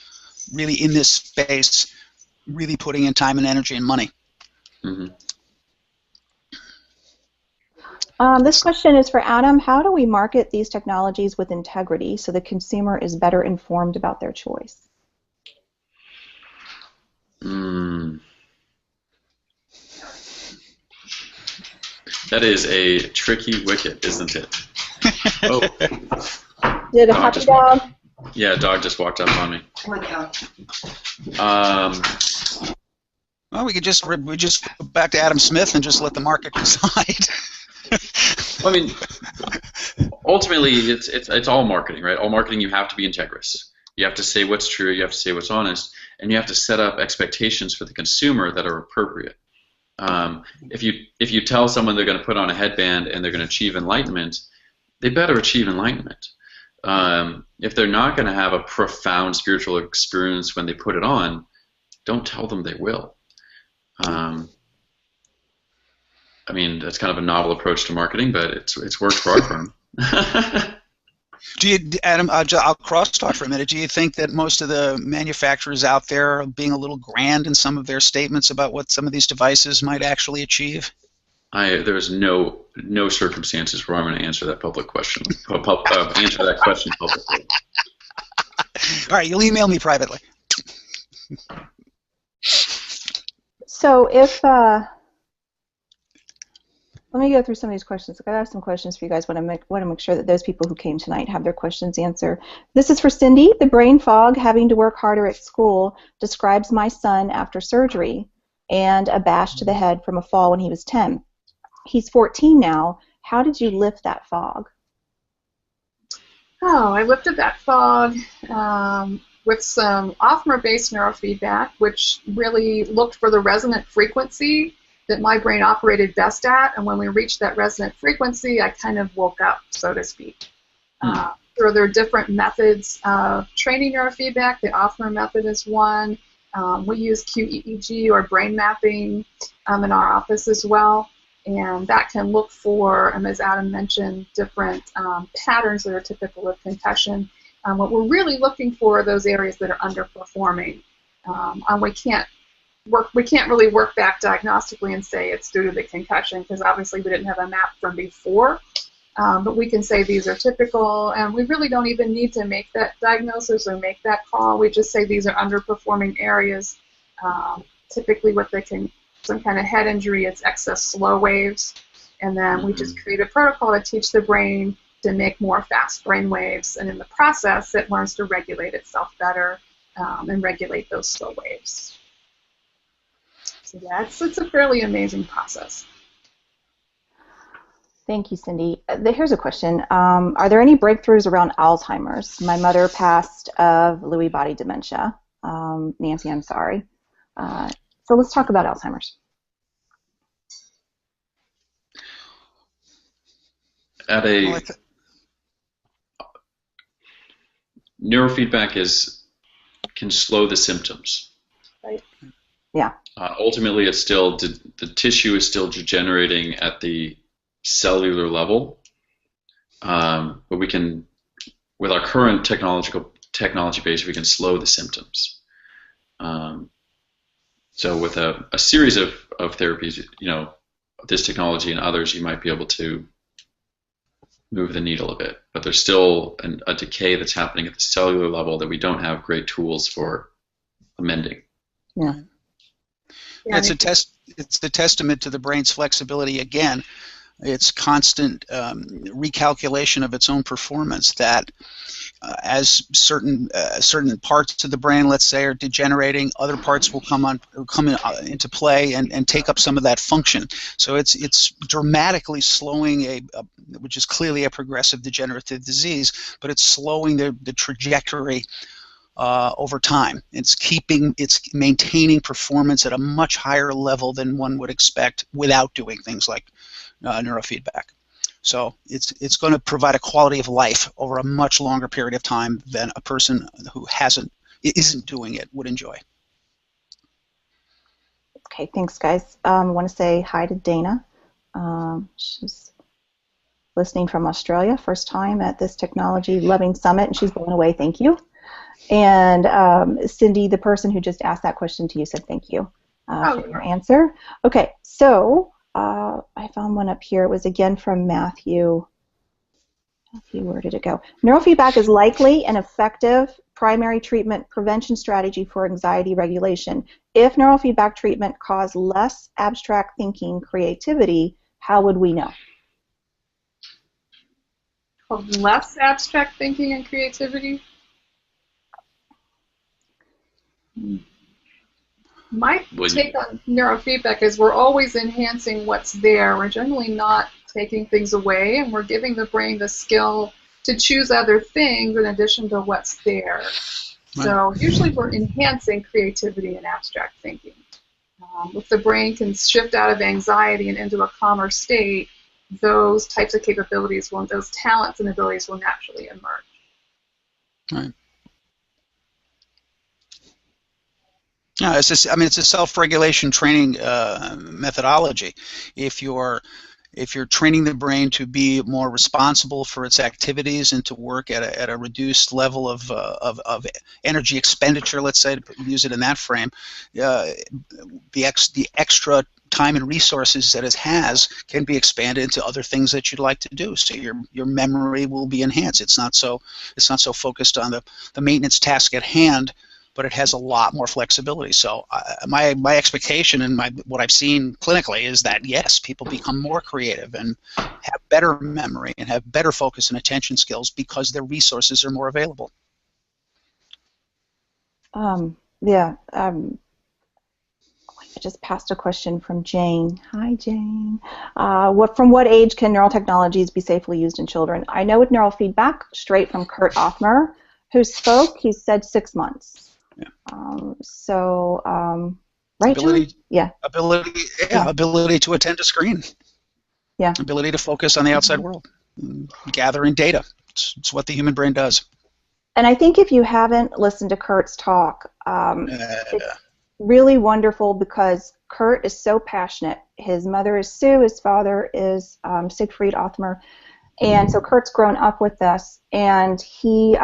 really in this space, really putting in time and energy and money. Mm-hmm. This question is for Adam. How do we market these technologies with integrity so the consumer is better informed about their choice? That is a tricky wicket, isn't it? Oh. Did a puppy dog? Yeah, a dog just walked up on me. Well, we just go back to Adam Smith and just let the market decide. I mean, ultimately, it's all marketing, right? All marketing, you have to be integrous. You have to say what's true. You have to say what's honest, and you have to set up expectations for the consumer that are appropriate. If you tell someone they're going to put on a headband and they're going to achieve enlightenment, they better achieve enlightenment. If they're not going to have a profound spiritual experience when they put it on, don't tell them they will. I mean, that's kind of a novel approach to marketing, but it's worked for our firm. Adam, I'll cross-talk for a minute. Do you think that most of the manufacturers out there are being a little grand in some of their statements about what some of these devices might actually achieve? There's no circumstances where I'm going to answer that public question. Answer that question publicly. All right, you'll email me privately. So if let me go through some of these questions. I have some questions for you guys. Want to make sure that those people who came tonight have their questions answered. This is for Cindy. The brain fog, having to work harder at school, describes my son after surgery and a bash to the head from a fall when he was 10. He's 14 now. How did you lift that fog? Oh, I lifted that fog with some off-mer-based neurofeedback, which really looked for the resonant frequency that my brain operated best at, and when we reached that resonant frequency, I kind of woke up, so to speak. There are different methods of training neurofeedback. The off-mer method is one. We use QEEG or brain mapping in our office as well, and that can look for, as Adam mentioned, different patterns that are typical of concussion. What we're really looking for are those areas that are underperforming. We can't really work back diagnostically and say it's due to the concussion because obviously we didn't have a map from before. But we can say these are typical, and we really don't even need to make that diagnosis or make that call. We just say these are underperforming areas. Typically with some kind of head injury, it's excess slow waves. And then we just create a protocol to teach the brain to make more fast brain waves. And in the process, it learns to regulate itself better and regulate those slow waves. So yeah, it's a fairly amazing process. Thank you, Cindy. Here's a question. Are there any breakthroughs around Alzheimer's? My mother passed of Lewy body dementia. Nancy, I'm sorry. So let's talk about Alzheimer's. Neurofeedback can slow the symptoms. Right. Yeah. Ultimately, it's still the tissue is still degenerating at the cellular level, but we can, with our current technology base, we can slow the symptoms. So with a series of therapies, this technology and others, you might be able to move the needle a bit, but there's still a decay that's happening at the cellular level that we don't have great tools for amending. Yeah. It's a testament to the brain's flexibility again. Its constant recalculation of its own performance, that as certain parts of the brain, let's say, are degenerating, other parts will come into play and take up some of that function. So it's dramatically slowing which is clearly a progressive degenerative disease, but it's slowing the trajectory over time. It's maintaining performance at a much higher level than one would expect without doing things like neurofeedback. So it's going to provide a quality of life over a much longer period of time than a person who isn't doing it would enjoy. Okay, thanks, guys. I want to say hi to Dana. She's listening from Australia, first time at this technology loving summit, and she's blown away. Thank you. And Cindy, the person who just asked that question to you, said thank you for your answer. Okay, so I found one up here. It was again from Matthew. Matthew, where did it go? Neurofeedback is likely an effective primary treatment prevention strategy for anxiety regulation. If neurofeedback treatment caused less abstract thinking, creativity, how would we know? Less abstract thinking and creativity? My take on neurofeedback is we're always enhancing what's there. We're generally not taking things away, and we're giving the brain the skill to choose other things in addition to what's there. Right. So usually we're enhancing creativity and abstract thinking. If the brain can shift out of anxiety and into a calmer state, those types of capabilities, those talents and abilities will naturally emerge. Right. Yeah, it's a self-regulation training methodology. If you're training the brain to be more responsible for its activities and to work at a reduced level of energy expenditure, let's say, to use it in that frame, the extra time and resources that it has can be expanded into other things that you'd like to do. So your memory will be enhanced. It's not so focused on the maintenance task at hand, but it has a lot more flexibility. So my expectation and what I've seen clinically is that, yes, people become more creative and have better memory and have better focus and attention skills because their resources are more available. I just passed a question from Jane. Hi, Jane. From what age can neural technologies be safely used in children? I know with neurofeedback, straight from Kurt Othmer, who spoke, he said 6 months. Yeah. Right, ability, yeah. Ability to attend a screen. Yeah. Ability to focus on the outside world. Gathering data. It's what the human brain does. And I think if you haven't listened to Kurt's talk, it's really wonderful because Kurt is so passionate. His mother is Sue. His father is Siegfried Othmer. And so Kurt's grown up with us, and he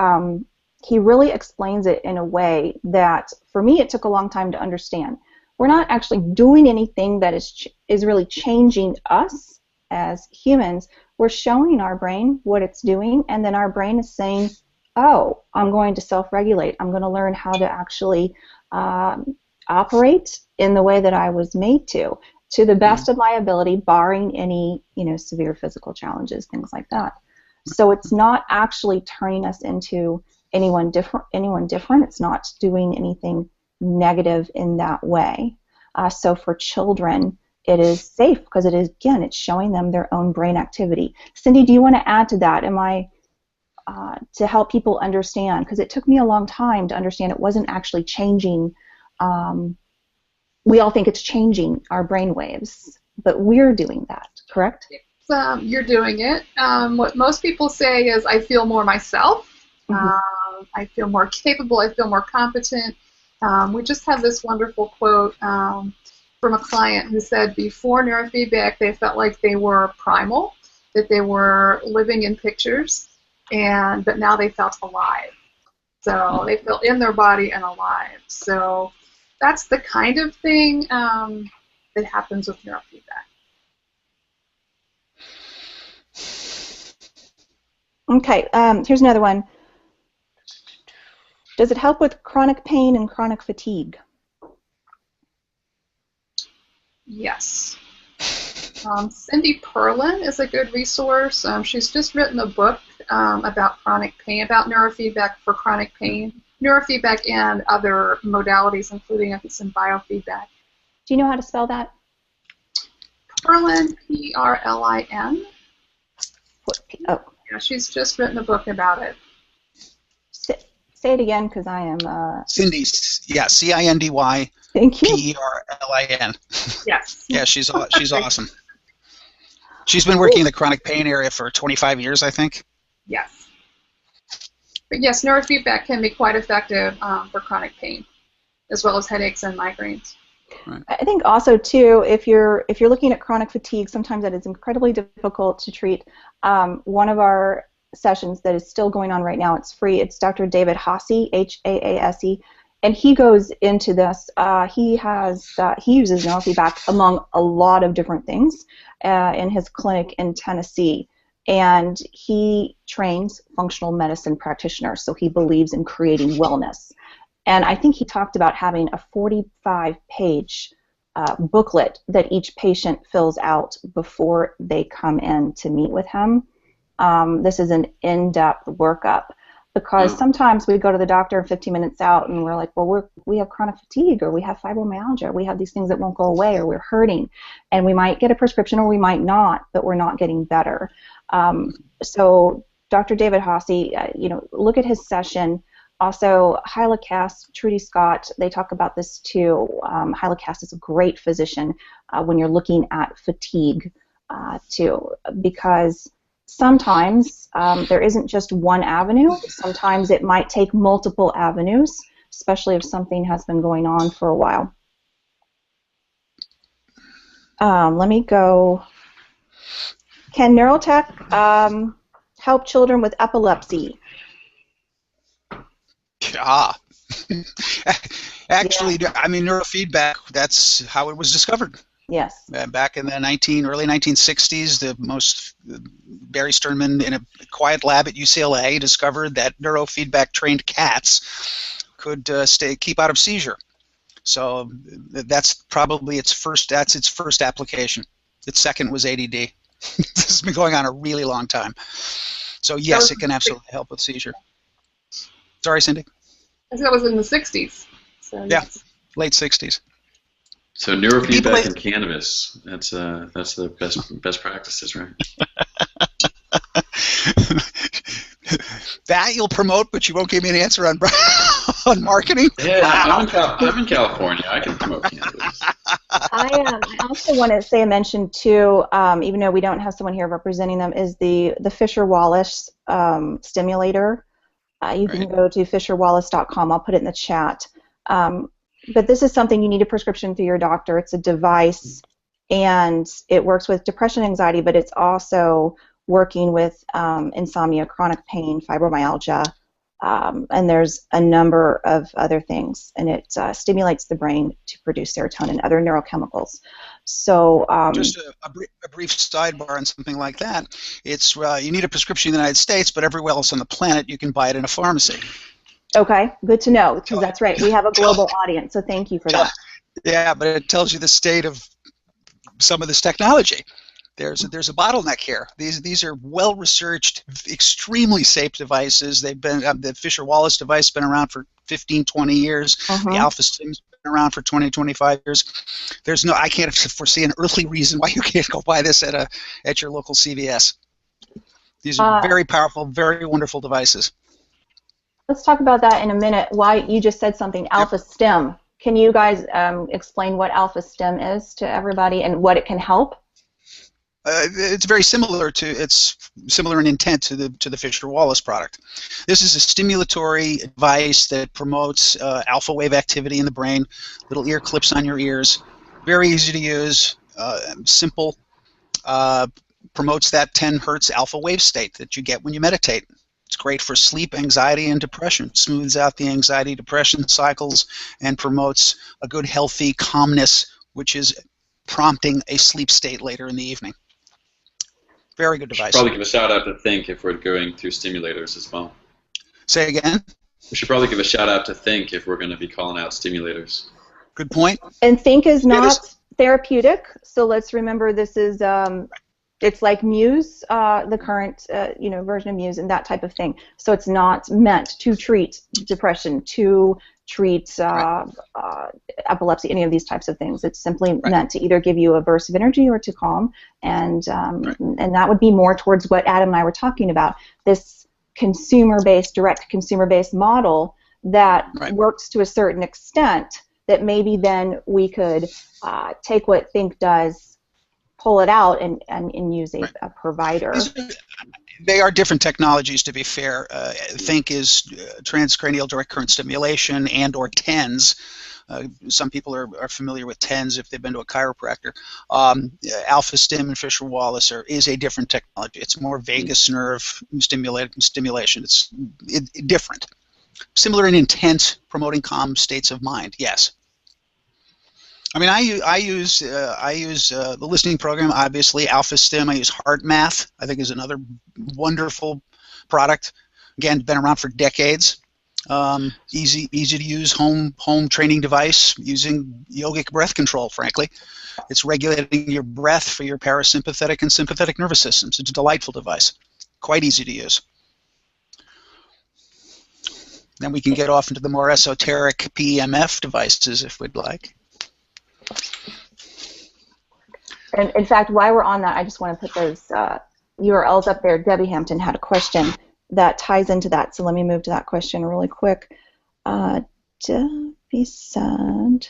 really explains it in a way that, for me, it took a long time to understand. We're not actually doing anything that is really changing us as humans. We're showing our brain what it's doing, and then our brain is saying, oh, I'm going to self-regulate. I'm going to learn how to actually operate in the way that I was made to the best of my ability, barring any, severe physical challenges, things like that. So it's not actually turning us into anyone different. It's not doing anything negative in that way. So for children, it is safe because it is, again, it's showing them their own brain activity. Cindy, do you want to add to that? To help people understand, because it took me a long time to understand it wasn't actually changing. We all think it's changing our brain waves, but we're doing that, correct? You're doing it. What most people say is, I feel more myself. I feel more capable. I feel more competent. We just had this wonderful quote from a client who said before neurofeedback, they felt like they were primal, that they were living in pictures, but now they felt alive. So they feel in their body and alive. So that's the kind of thing that happens with neurofeedback. Okay, here's another one. Does it help with chronic pain and chronic fatigue? Yes. Cindy Perlin is a good resource. She's just written a book about chronic pain, about neurofeedback for chronic pain, neurofeedback and other modalities, including some biofeedback. Do you know how to spell that? Perlin, P-R-L-I-N. Oh. Yeah, she's just written a book about it. Say it again, because I am... Cindy, yeah, C-I-N-D-Y. Thank you. P-E-R-L-I-N. Yes. Yeah, she's awesome. She's been working in the chronic pain area for 25 years, I think. Yes. But yes, neurofeedback can be quite effective for chronic pain, as well as headaches and migraines. Right. I think also too, if you're looking at chronic fatigue, sometimes that is incredibly difficult to treat. One of our sessions that is still going on right now, it's free. It's Dr. David Haase, H-A-A-S-E, and he goes into this. He uses neurofeedback among a lot of different things in his clinic in Tennessee, and he trains functional medicine practitioners. So he believes in creating wellness. And I think he talked about having a 45-page booklet that each patient fills out before they come in to meet with him. This is an in-depth workup, because sometimes we go to the doctor 15 minutes out and we're like, well, we have chronic fatigue, or we have fibromyalgia, or we have these things that won't go away, or we're hurting. And we might get a prescription or we might not, but we're not getting better. So Dr. David Haase, look at his session. Also, Hyla Cass, Trudy Scott, they talk about this too. Hyla Cass is a great physician when you're looking at fatigue too, because sometimes there isn't just one avenue. Sometimes it might take multiple avenues, especially if something has been going on for a while. Let me go. Can NeuroTech help children with epilepsy? Actually, yeah. I mean, neurofeedback, that's how it was discovered. Yes. Back in the early 1960s, Barry Sternman, in a quiet lab at UCLA, discovered that neurofeedback-trained cats could keep out of seizure. So that's probably its first application. Its second was ADD. This has been going on a really long time. So yes, it can absolutely help with seizure. Sorry, Cindy? I said it was in the 60s. So, yeah, yes. Late 60s. So neurofeedback and cannabis, that's the best practices, right? That you'll promote, but you won't give me an answer on on marketing? Yeah, I'm in California. I can promote cannabis. I also want to mention too, even though we don't have someone here representing them, is the Fisher-Wallace stimulator. You can go to fisherwallace.com. I'll put it in the chat. But this is something you need a prescription through your doctor. It's a device, and it works with depression, anxiety, but it's also working with insomnia, chronic pain, fibromyalgia, and there's a number of other things. And it stimulates the brain to produce serotonin and other neurochemicals. So just a brief sidebar on something like that. It's you need a prescription in the United States, but everywhere else on the planet you can buy it in a pharmacy. Okay, good to know, because that's right. We have a global audience, so thank you for that. Yeah, but it tells you the state of some of this technology. There's a bottleneck here. These are well-researched, extremely safe devices. They've been the Fisher-Wallace device has been around for 15, 20 years. The Alpha Stim's around for 20, 25 years. I can't foresee an earthly reason why you can't go buy this at your local CVS. These are very powerful, very wonderful devices. Let's talk about that in a minute. Why you just said something, Alpha Stim. Can you guys explain what Alpha Stim is to everybody and what it can help? It's very similar in intent to the Fisher-Wallace product. This is a stimulatory device that promotes alpha wave activity in the brain. Little ear clips on your ears. Very easy to use. Simple. Promotes that 10 hertz alpha wave state that you get when you meditate. It's great for sleep, anxiety, and depression. Smooths out the anxiety, depression cycles, and promotes a good, healthy calmness, which is prompting a sleep state later in the evening. Very good device. We should probably give a shout out to Think if we're going through stimulators as well. Say again? We should probably give a shout out to Think if we're going to be calling out stimulators. Good point. And Think is not therapeutic, so let's remember this is it's like Muse, the current version of Muse and that type of thing. So it's not meant to treat depression, to treat epilepsy, any of these types of things. It's simply meant to either give you a burst of energy or to calm, and that would be more towards what Adam and I were talking about, this consumer-based, direct consumer-based model that works to a certain extent that maybe then we could take what Think does, pull it out, and use a provider. They are different technologies, to be fair. Think is transcranial direct current stimulation and or TENS. Some people are familiar with TENS if they've been to a chiropractor. Alpha Stim and Fisher-Wallace is a different technology. It's more vagus nerve stimulation. It's different. Similar in intent, promoting calm states of mind. Yes. I mean, I use the listening program, obviously. Alpha Stim. I use HeartMath. I think is another wonderful product. Again, been around for decades. Easy to use home training device using yogic breath control. Frankly, it's regulating your breath for your parasympathetic and sympathetic nervous systems. It's a delightful device. Quite easy to use. Then we can get off into the more esoteric PEMF devices if we'd like. And in fact, while we're on that, I just want to put those URLs up there. Debbie Hampton had a question that ties into that, so let me move to that question really quick. Debbie said,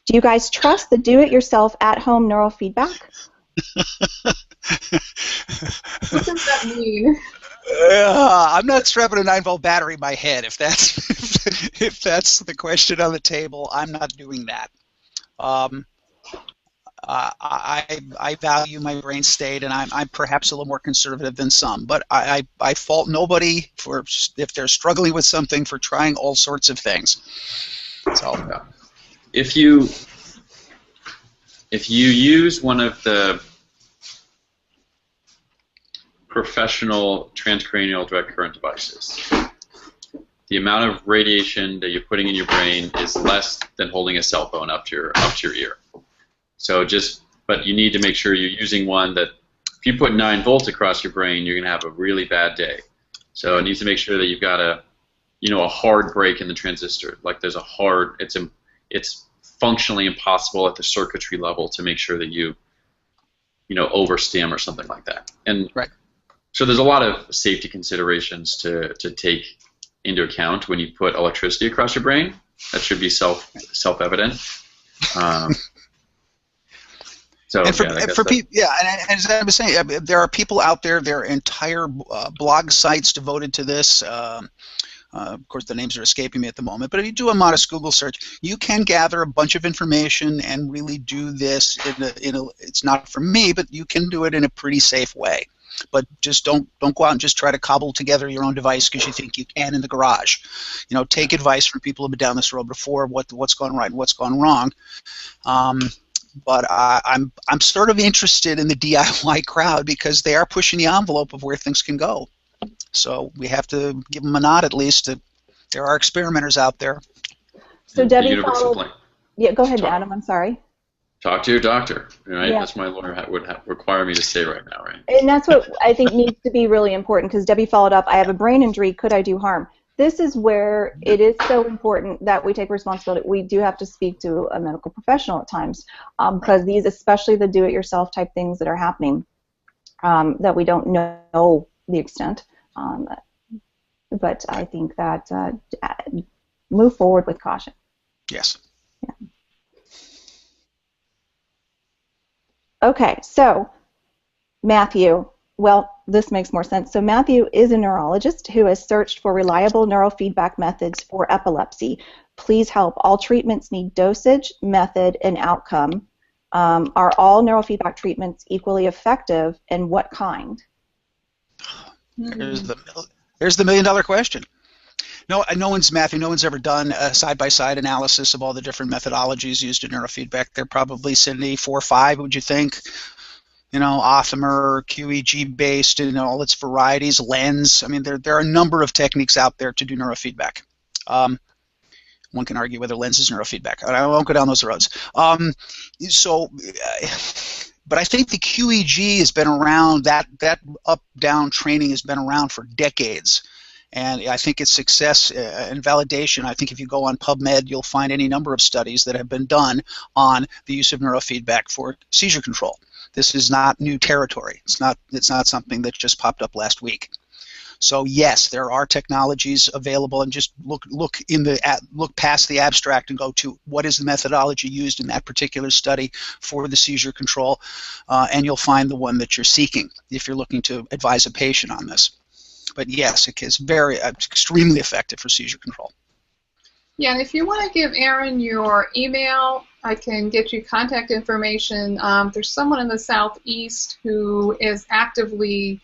do you guys trust the do-it-yourself at-home neurofeedback? What does that mean? I'm not strapping a 9-volt battery in my head. If that's the question on the table, I'm not doing that. I value my brain state, and I'm perhaps a little more conservative than some. But I fault nobody for if they're struggling with something for trying all sorts of things. So, if you use one of the professional transcranial direct current devices, the amount of radiation that you're putting in your brain is less than holding a cell phone up to your ear. So but you need to make sure you're using one that, if you put 9 volts across your brain, you're going to have a really bad day. So it needs to make sure that you've got a hard break in the transistor. Like there's it's functionally impossible at the circuitry level to make sure that you overstim or something like that. And so there's a lot of safety considerations to take into account when you put electricity across your brain. That should be self-evident. So, and for people, and as I was saying, there are people out there. There are entire blog sites devoted to this. Of course, the names are escaping me at the moment. But if you do a modest Google search, you can gather a bunch of information and really do this it's not for me, but you can do it in a pretty safe way. But just don't go out and just try to cobble together your own device because you think you can in the garage. Take advice from people who've been down this road before. What's gone right and what's gone wrong. But I'm sort of interested in the DIY crowd because they are pushing the envelope of where things can go. So we have to give them a nod at least. There are experimenters out there. So Debbie, go ahead, Adam. I'm sorry. Talk to your doctor, right? Yeah. That's what my lawyer would require me to say right now, right? And that's what I think needs to be really important because Debbie followed up. I have a brain injury. Could I do harm? this is where it is so important that we take responsibility. We do have to speak to a medical professional at times, because these, especially the do-it-yourself type things that are happening, that we don't know the extent. But I think that move forward with caution. Yes. Yeah. Okay, so Matthew, well, this makes more sense. So Matthew is a neurologist who has searched for reliable neurofeedback methods for epilepsy. Please help. All treatments need dosage, method, and outcome. Are all neurofeedback treatments equally effective, and what kind? There's the million-dollar question. No one's ever done a side-by-side analysis of all the different methodologies used in neurofeedback. They're probably, Cindy, 4 or 5, would you think? Optimer, QEEG-based, all its varieties, lens. I mean, there are a number of techniques out there to do neurofeedback. One can argue whether lens is neurofeedback. I won't go down those roads. But I think the QEEG has been around, that up-down training has been around for decades. And I think its success and validation, I think if you go on PubMed, you'll find any number of studies that have been done on the use of neurofeedback for seizure control. This is not new territory. It's not something that just popped up last week. So yes, there are technologies available, and just look past the abstract and go to what is the methodology used in that particular study for the seizure control, and you'll find the one that you're seeking if you're looking to advise a patient on this. But yes, it is extremely effective for seizure control. Yeah, and if you want to give Aaron your email, I can get you contact information. There's someone in the Southeast who is actively,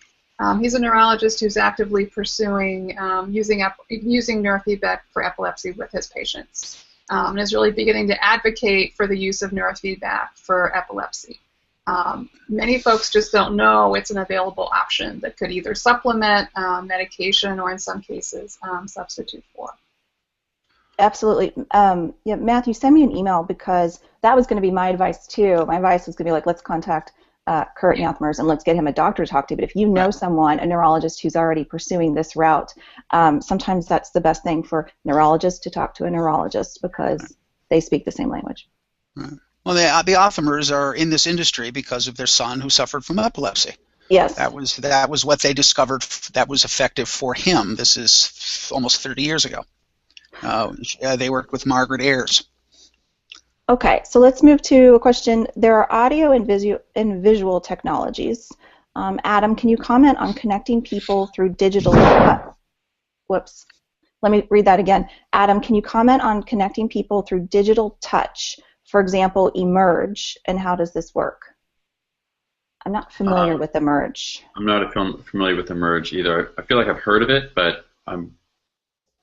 he's a neurologist who's actively pursuing using neurofeedback for epilepsy with his patients, and is really beginning to advocate for the use of neurofeedback for epilepsy. Many folks just don't know it's an available option that could either supplement medication or in some cases substitute for. Absolutely. Yeah, Matthew, send me an email, because that was going to be my advice too. My advice was going to be like, let's contact Kurt Nathmers and let's get him a doctor to talk to. But if you know someone, a neurologist who's already pursuing this route, sometimes that's the best thing for neurologists to talk to a neurologist, because they speak the same language. Right. Well, the Othmers are in this industry because of their son who suffered from epilepsy. Yes. That was what they discovered that was effective for him. This is almost 30 years ago. They worked with Margaret Ayers. Okay, so let's move to a question. There are audio and visual technologies. Adam, can you comment on connecting people through digital whoops. Let me read that again. Adam, can you comment on connecting people through digital touch? For example, Emerge, and how does this work? I'm not familiar with Emerge. I'm not familiar with Emerge either. I feel like I've heard of it, but I'd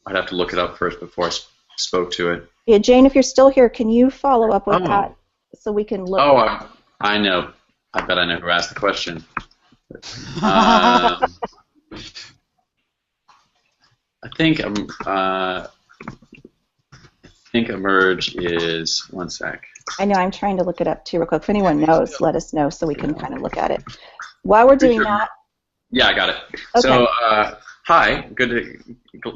have to look it up first before I spoke to it. Yeah, Jane, if you're still here, can you follow up with that so we can look? Oh, I know. I bet I know who asked the question. I think Emerge is, one sec. I know, I'm trying to look it up too real quick. If anyone knows, let us know so we can kind of look at it. While we're doing that. Yeah, I got it. Okay. So, hi,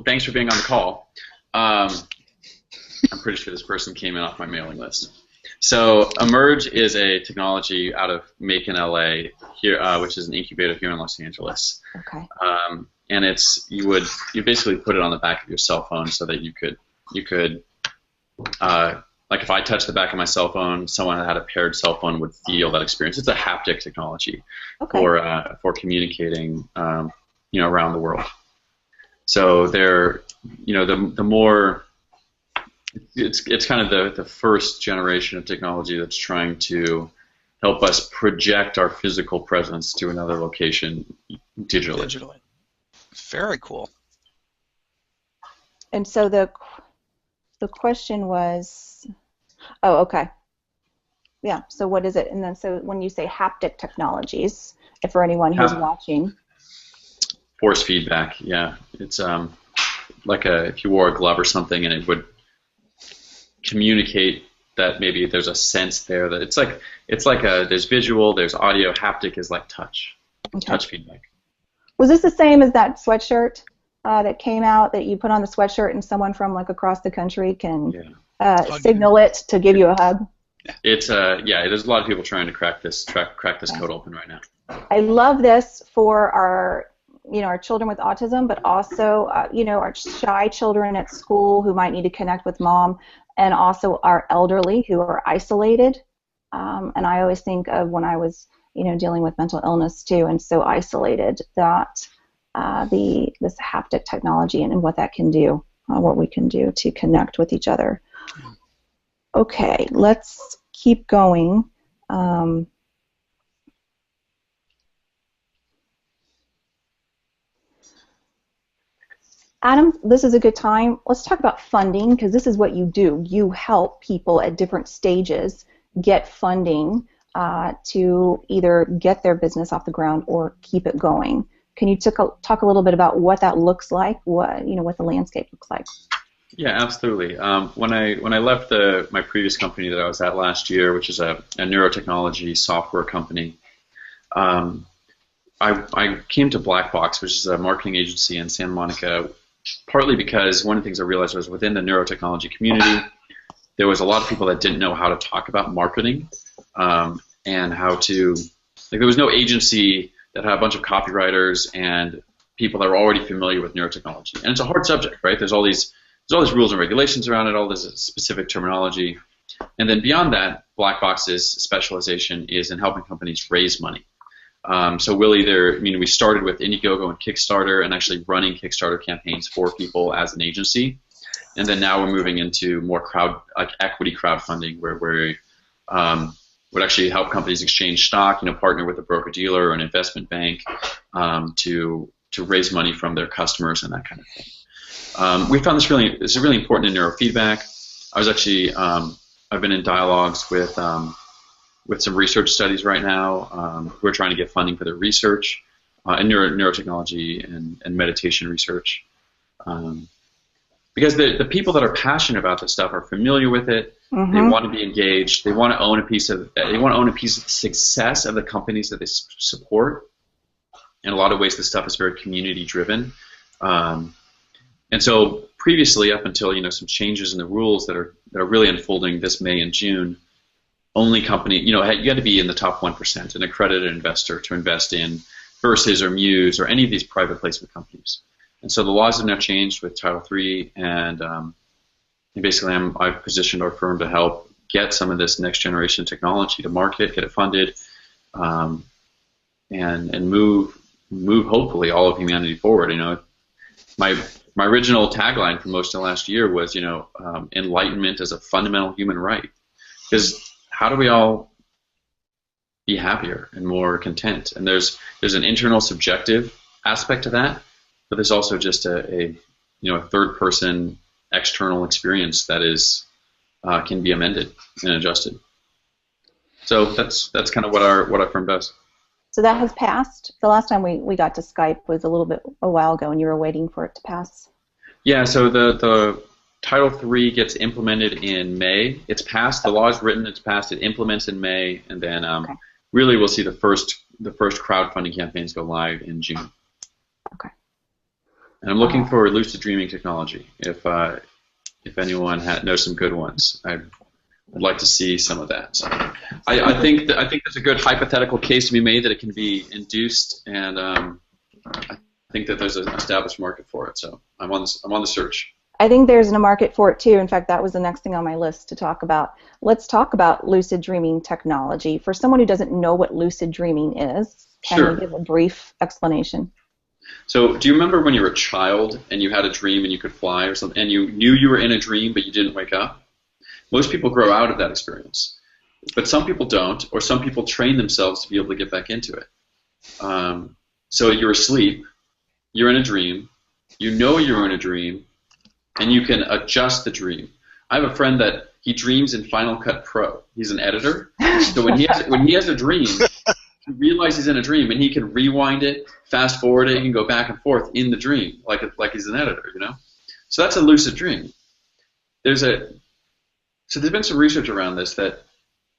thanks for being on the call. I'm pretty sure this person came in off my mailing list. So, Emerge is a technology out of Macon, LA, here, which is an incubator here in Los Angeles. Okay. And you basically put it on the back of your cell phone so that you could like if I touched the back of my cell phone, someone that had a paired cell phone would feel that experience. It's a haptic technology for communicating, around the world. So the more it's kind of the first generation of technology that's trying to help us project our physical presence to another location digitally. Very cool. And so the question was, okay. Yeah, so what is it? And then so when you say haptic technologies, if for anyone who's watching. Force feedback, yeah. It's like if you wore a glove or something and it would communicate that maybe there's a sense there that it's like there's visual, there's audio, haptic is like touch. Okay. Touch feedback. Was this the same as that sweatshirt that came out that you put on the sweatshirt and someone from like across the country can Yeah. signal it to give you a hug? It's there's a lot of people trying to crack this code open right now. I love this for our children with autism, but also our shy children at school who might need to connect with mom, and also our elderly who are isolated. And I always think of when I was dealing with mental illness too, and so isolated, that this haptic technology and what that can do, what we can do to connect with each other. Okay, let's keep going. Adam, this is a good time. Let's talk about funding, because this is what you do. You help people at different stages get funding to either get their business off the ground or keep it going. Can you talk a little bit about what that looks like, what the landscape looks like? Yeah, absolutely. When I left my previous company that I was at last year, which is a Neurotechnology software company, I came to Blackbox, which is a marketing agency in Santa Monica, partly because one of the things I realized was within the neurotechnology community, there was a lot of people that didn't know how to talk about marketing and how to, there was no agency that had a bunch of copywriters and people that were already familiar with neurotechnology. And it's a hard subject, right? There's all these rules and regulations around it, all this specific terminology. And then beyond that, Blackbox's specialization is in helping companies raise money. So we'll we started with Indiegogo and Kickstarter and actually running Kickstarter campaigns for people as an agency. And then now we're moving into more equity crowdfunding, where we would actually help companies exchange stock, partner with a broker-dealer or an investment bank to raise money from their customers and that kind of thing. We found this is really important in neurofeedback. I was actually I've been in dialogues with some research studies right now who are trying to get funding for their research in neurotechnology and meditation research. Because the people that are passionate about this stuff are familiar with it. Mm-hmm. They want to be engaged. They want to own a piece of the success of the companies that they support. In a lot of ways, this stuff is very community driven. And so previously, up until some changes in the rules that are really unfolding this May and June, only company, you had to be in the top 1%, an accredited investor to invest in Versus or Muse or any of these private placement companies. And so the laws have now changed with Title III, and basically I've positioned our firm to help get some of this next generation technology to market, get it funded, and move hopefully all of humanity forward. My original tagline for most of last year was enlightenment as a fundamental human right, because how do we all be happier and more content? And there's an internal subjective aspect to that, but there's also just a third person external experience that is can be amended and adjusted. So that's kind of what our firm does. So that has passed. The last time we got to Skype was a while ago, and you were waiting for it to pass. Yeah. So the Title III gets implemented in May. It's passed. The law is written. It's passed. It implements in May, and then really we'll see the first crowdfunding campaigns go live in June. Okay. And I'm looking for lucid dreaming technology. If anyone knows some good ones, I'd like to see some of that. So I think there's a good hypothetical case to be made that it can be induced, and I think that there's an established market for it. So I'm on the search. I think there's a market for it too. In fact, that was the next thing on my list to talk about. Let's talk about lucid dreaming technology. For someone who doesn't know what lucid dreaming is, can you give a brief explanation? So do you remember when you were a child and you had a dream and you could fly or something, and you knew you were in a dream but you didn't wake up? Most people grow out of that experience. But some people don't, or some people train themselves to be able to get back into it. So you're asleep, you're in a dream, you know you're in a dream, and you can adjust the dream. I have a friend that he dreams in Final Cut Pro. He's an editor. So when he has a dream, he realizes he's in a dream, and he can rewind it, fast forward it, he can go back and forth in the dream, like he's an editor, So that's a lucid dream. So there's been some research around this that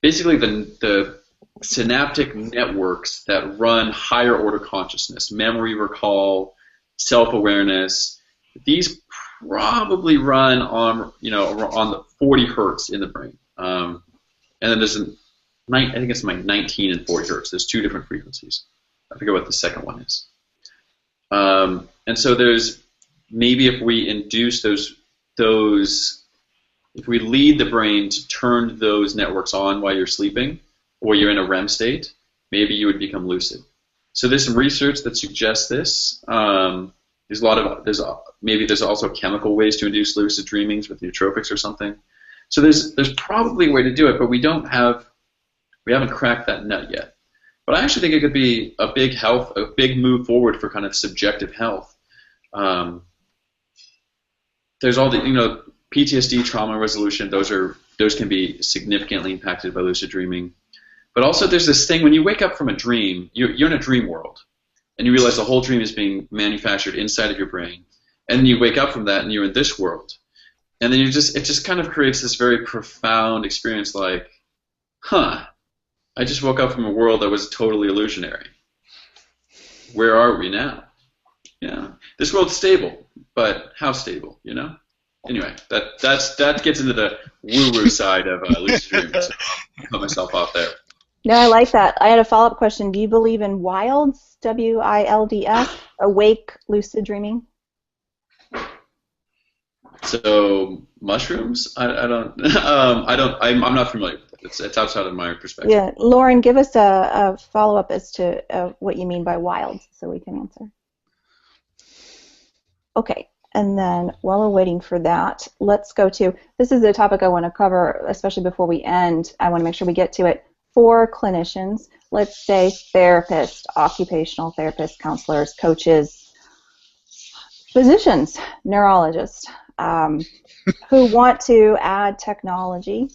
basically the synaptic networks that run higher order consciousness, memory recall, self-awareness, these probably run on on the 40 hertz in the brain, and then there's I think it's like 19 and 40 hertz. There's two different frequencies. I forget what the second one is. And so there's maybe if we induce those, if we lead the brain to turn those networks on while you're sleeping or you're in a REM state, maybe you would become lucid. So there's some research that suggests this. There's also chemical ways to induce lucid dreamings with nootropics or something. So there's probably a way to do it, but we haven't cracked that nut yet. But I actually think it could be a big move forward for kind of subjective health. There's all the PTSD, trauma resolution. Those can be significantly impacted by lucid dreaming. But also there's this thing when you wake up from a dream, you're in a dream world, and you realize the whole dream is being manufactured inside of your brain, and then you wake up from that and you're in this world, and then it just kind of creates this very profound experience, like, I just woke up from a world that was totally illusionary. Where are we now? Yeah, this world's stable, but how stable? Anyway, that gets into the woo-woo side of lucid dreaming. So I'll cut myself off there. No, I like that. I had a follow-up question. Do you believe in WILDS, WILDS, awake lucid dreaming? So mushrooms? I'm not familiar with it. It's outside of my perspective. Yeah, Lauren, give us a follow-up as to what you mean by WILDS, so we can answer. Okay, and then while we're waiting for that, let's go to, this is a topic I want to cover, especially before we end. I want to make sure we get to it. For clinicians, let's say therapists, occupational therapists, counselors, coaches, physicians, neurologists, who want to add technology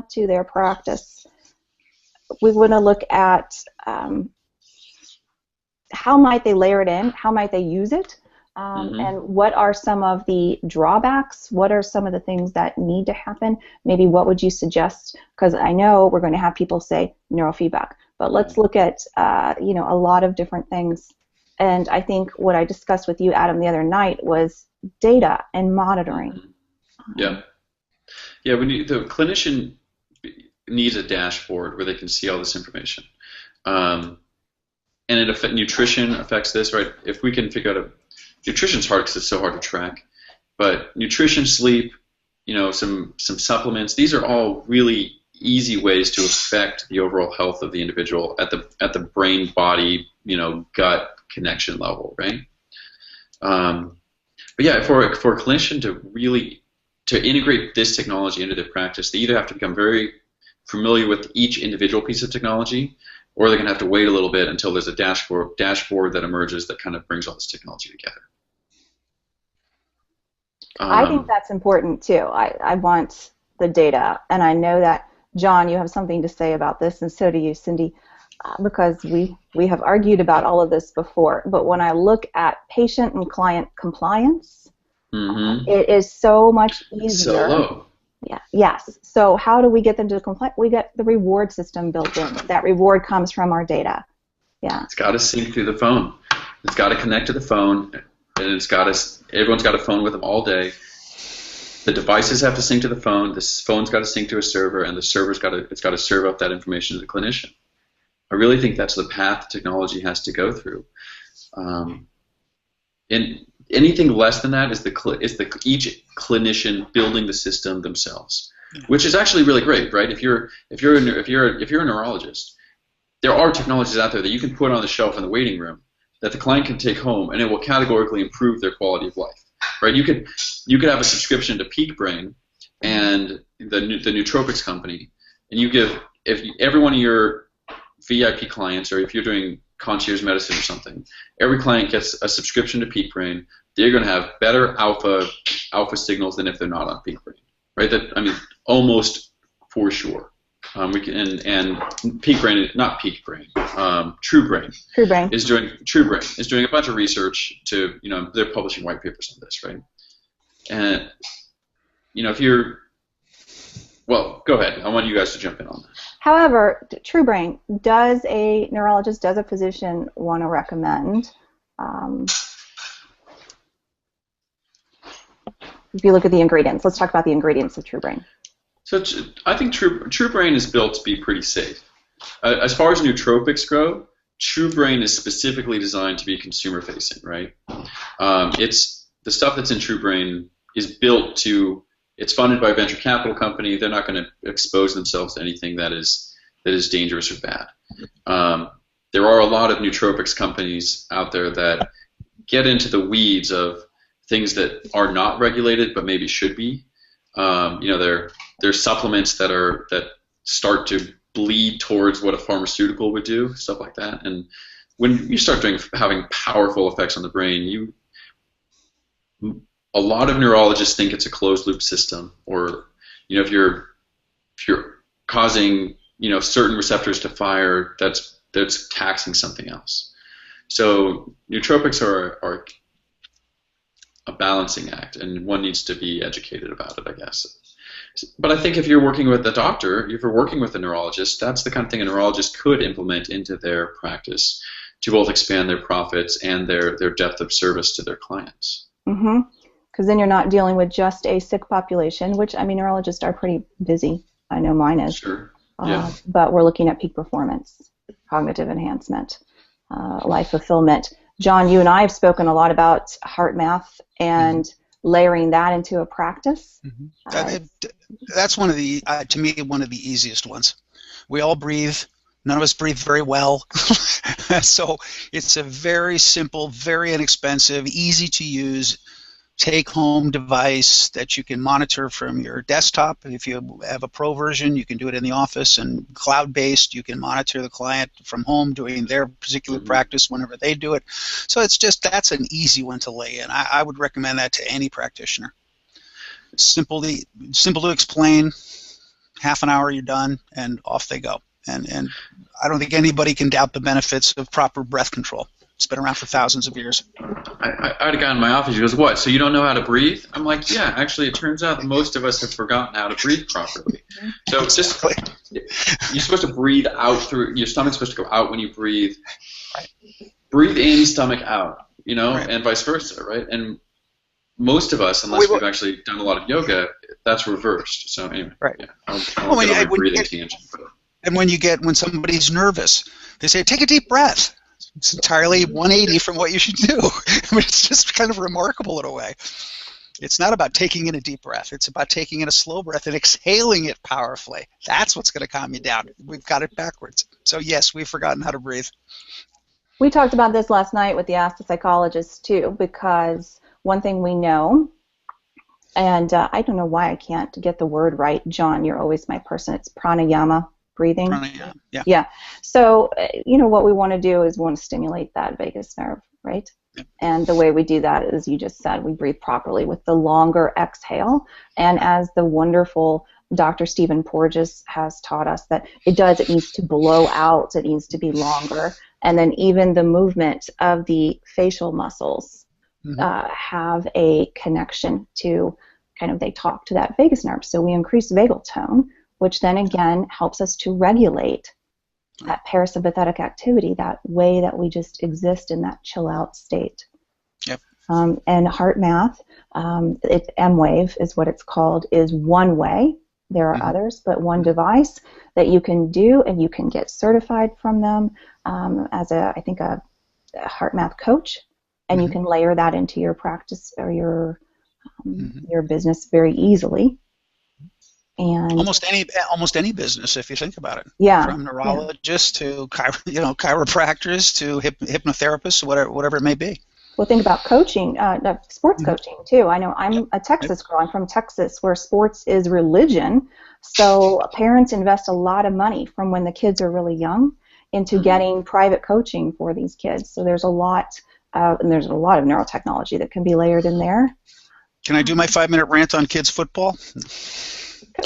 to their practice. We want to look at how might they layer it in, how might they use it, and what are some of the drawbacks, what are some of the things that need to happen, maybe what would you suggest, because I know we're going to have people say neurofeedback, but let's look at a lot of different things. And I think what I discussed with you, Adam, the other night was data and monitoring. Yeah. Yeah, the clinician needs a dashboard where they can see all this information. And nutrition affects this, right? If we can figure out nutrition's hard because it's so hard to track, but nutrition, sleep, some supplements, these are all really easy ways to affect the overall health of the individual at the brain body, gut connection level, right? But yeah, for a clinician to integrate this technology into their practice, they either have to become very familiar with each individual piece of technology, or they're going to have to wait a little bit until there's a dashboard that emerges that kind of brings all this technology together. I think that's important too. I want the data, and I know that, John, you have something to say about this, and so do you, Cindy, because we have argued about all of this before. But when I look at patient and client compliance, it is so much easier. So low. Yeah. Yes. So how do we get them to comply? We get the reward system built in. That reward comes from our data. Yeah. It's got to sync through the phone. It's got to connect to the phone, and everyone's got a phone with them all day. The devices have to sync to the phone. The phone's got to sync to a server, and the server's got to serve up that information to the clinician. I really think that's the path technology has to go through. And anything less than that is each clinician building the system themselves, which is actually really great, right? If you're a neurologist, there are technologies out there that you can put on the shelf in the waiting room that the client can take home, and it will categorically improve their quality of life, right? You could have a subscription to Peak Brain and the nootropics company, and every one of your VIP clients, or if you're doing concierge medicine or something, every client gets a subscription to Peak Brain. They're going to have better alpha signals than if they're not on Peak Brain, right? Almost for sure. Peak Brain, not Peak Brain, True Brain is doing a bunch of research to, they're publishing white papers on this, right? And well, go ahead. I want you guys to jump in on that. However, TrueBrain, does a neurologist, does a physician want to recommend if you look at the ingredients. Let's talk about the ingredients of True Brain. So I think True Brain is built to be pretty safe. As far as nootropics go, True Brain is specifically designed to be consumer facing, right? It's the stuff that's in True Brain is built to. It's funded by a venture capital company. They're not going to expose themselves to anything that is dangerous or bad. There are a lot of nootropics companies out there that get into the weeds of things that are not regulated but maybe should be. There's supplements that start to bleed towards what a pharmaceutical would do, stuff like that. And when you start having powerful effects on the brain, a lot of neurologists think it's a closed loop system, or if you're causing certain receptors to fire, that's taxing something else. So nootropics are a balancing act, and one needs to be educated about it, I guess. But I think if you're working with a doctor, if you're working with a neurologist, that's the kind of thing a neurologist could implement into their practice to both expand their profits and their depth of service to their clients. Mm-hmm. Because then you're not dealing with just a sick population, which, neurologists are pretty busy. I know mine is. Sure. Yeah. But we're looking at peak performance, cognitive enhancement, life fulfillment. John, you and I have spoken a lot about heart math and layering that into a practice. Mm-hmm. That's one of the, to me, one of the easiest ones. We all breathe. None of us breathe very well. So it's a very simple, very inexpensive, easy to use take-home device that you can monitor from your desktop. If you have a pro version, you can do it in the office, and cloud-based, you can monitor the client from home doing their particular practice whenever they do it. So that's an easy one to lay in. I would recommend that to any practitioner. Simple to explain, half an hour you're done, and off they go. And I don't think anybody can doubt the benefits of proper breath control. It's been around for thousands of years. I had a guy in my office. He goes, "What? So you don't know how to breathe?" I'm like, "Yeah, actually, it turns out that most of us have forgotten how to breathe properly." So it's just you're supposed to breathe out through your stomach's supposed to go out when you breathe. Right. Breathe in, stomach out. Right. And vice versa, right? And most of us, unless we've actually done a lot of yoga, that's reversed. So anyway, right. Yeah, I won't get on a breathing tangent. And when somebody's nervous, they say, "Take a deep breath." It's entirely 180 from what you should do. It's just kind of remarkable in a way. It's not about taking in a deep breath. It's about taking in a slow breath and exhaling it powerfully. That's what's going to calm you down. We've got it backwards. So yes, we've forgotten how to breathe. We talked about this last night with the Ask the Psychologist too, because one thing we know, and I don't know why I can't get the word right. John, you're always my person. It's pranayama. Breathing. Yeah. So, what we want to do is we want to stimulate that vagus nerve, right? Yep. And the way we do that is, you just said, we breathe properly with the longer exhale. And as the wonderful Dr. Stephen Porges has taught us, that it needs to blow out, it needs to be longer. And then even the movement of the facial muscles have a connection to they talk to that vagus nerve. So we increase vagal tone, which then again helps us to regulate that parasympathetic activity, that way that we just exist in that chill out state. Yep. And heart math, M-Wave is what it's called, is one way. There are others, but one device that you can do, and you can get certified from them as I think a heart math coach, and you can layer that into your practice or your business very easily. And almost any business, if you think about it. Yeah. From neurologists to chiropractors to hypnotherapists, whatever it may be. Well, think about coaching, sports coaching too. I know I'm a Texas girl. I'm from Texas, where sports is religion. So parents invest a lot of money from when the kids are really young into getting private coaching for these kids. So there's a lot of neurotechnology that can be layered in there. Can I do my 5-minute rant on kids football?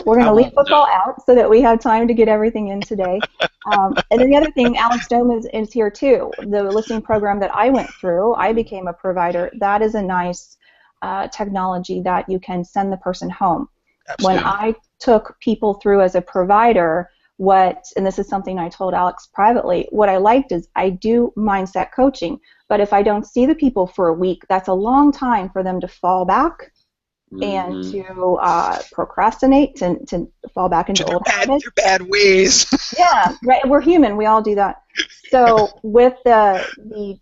We're going to leave football out so that we have time to get everything in today. And then the other thing, Alex Dome is here too. The listening program that I went through, I became a provider. That is a nice technology that you can send the person home. Absolutely. When I took people through as a provider, and this is something I told Alex privately, what I liked is I do mindset coaching, but if I don't see the people for a week, that's a long time for them to fall back and to procrastinate, to fall back into old habits. Their bad ways. Yeah, right. We're human. We all do that. So with the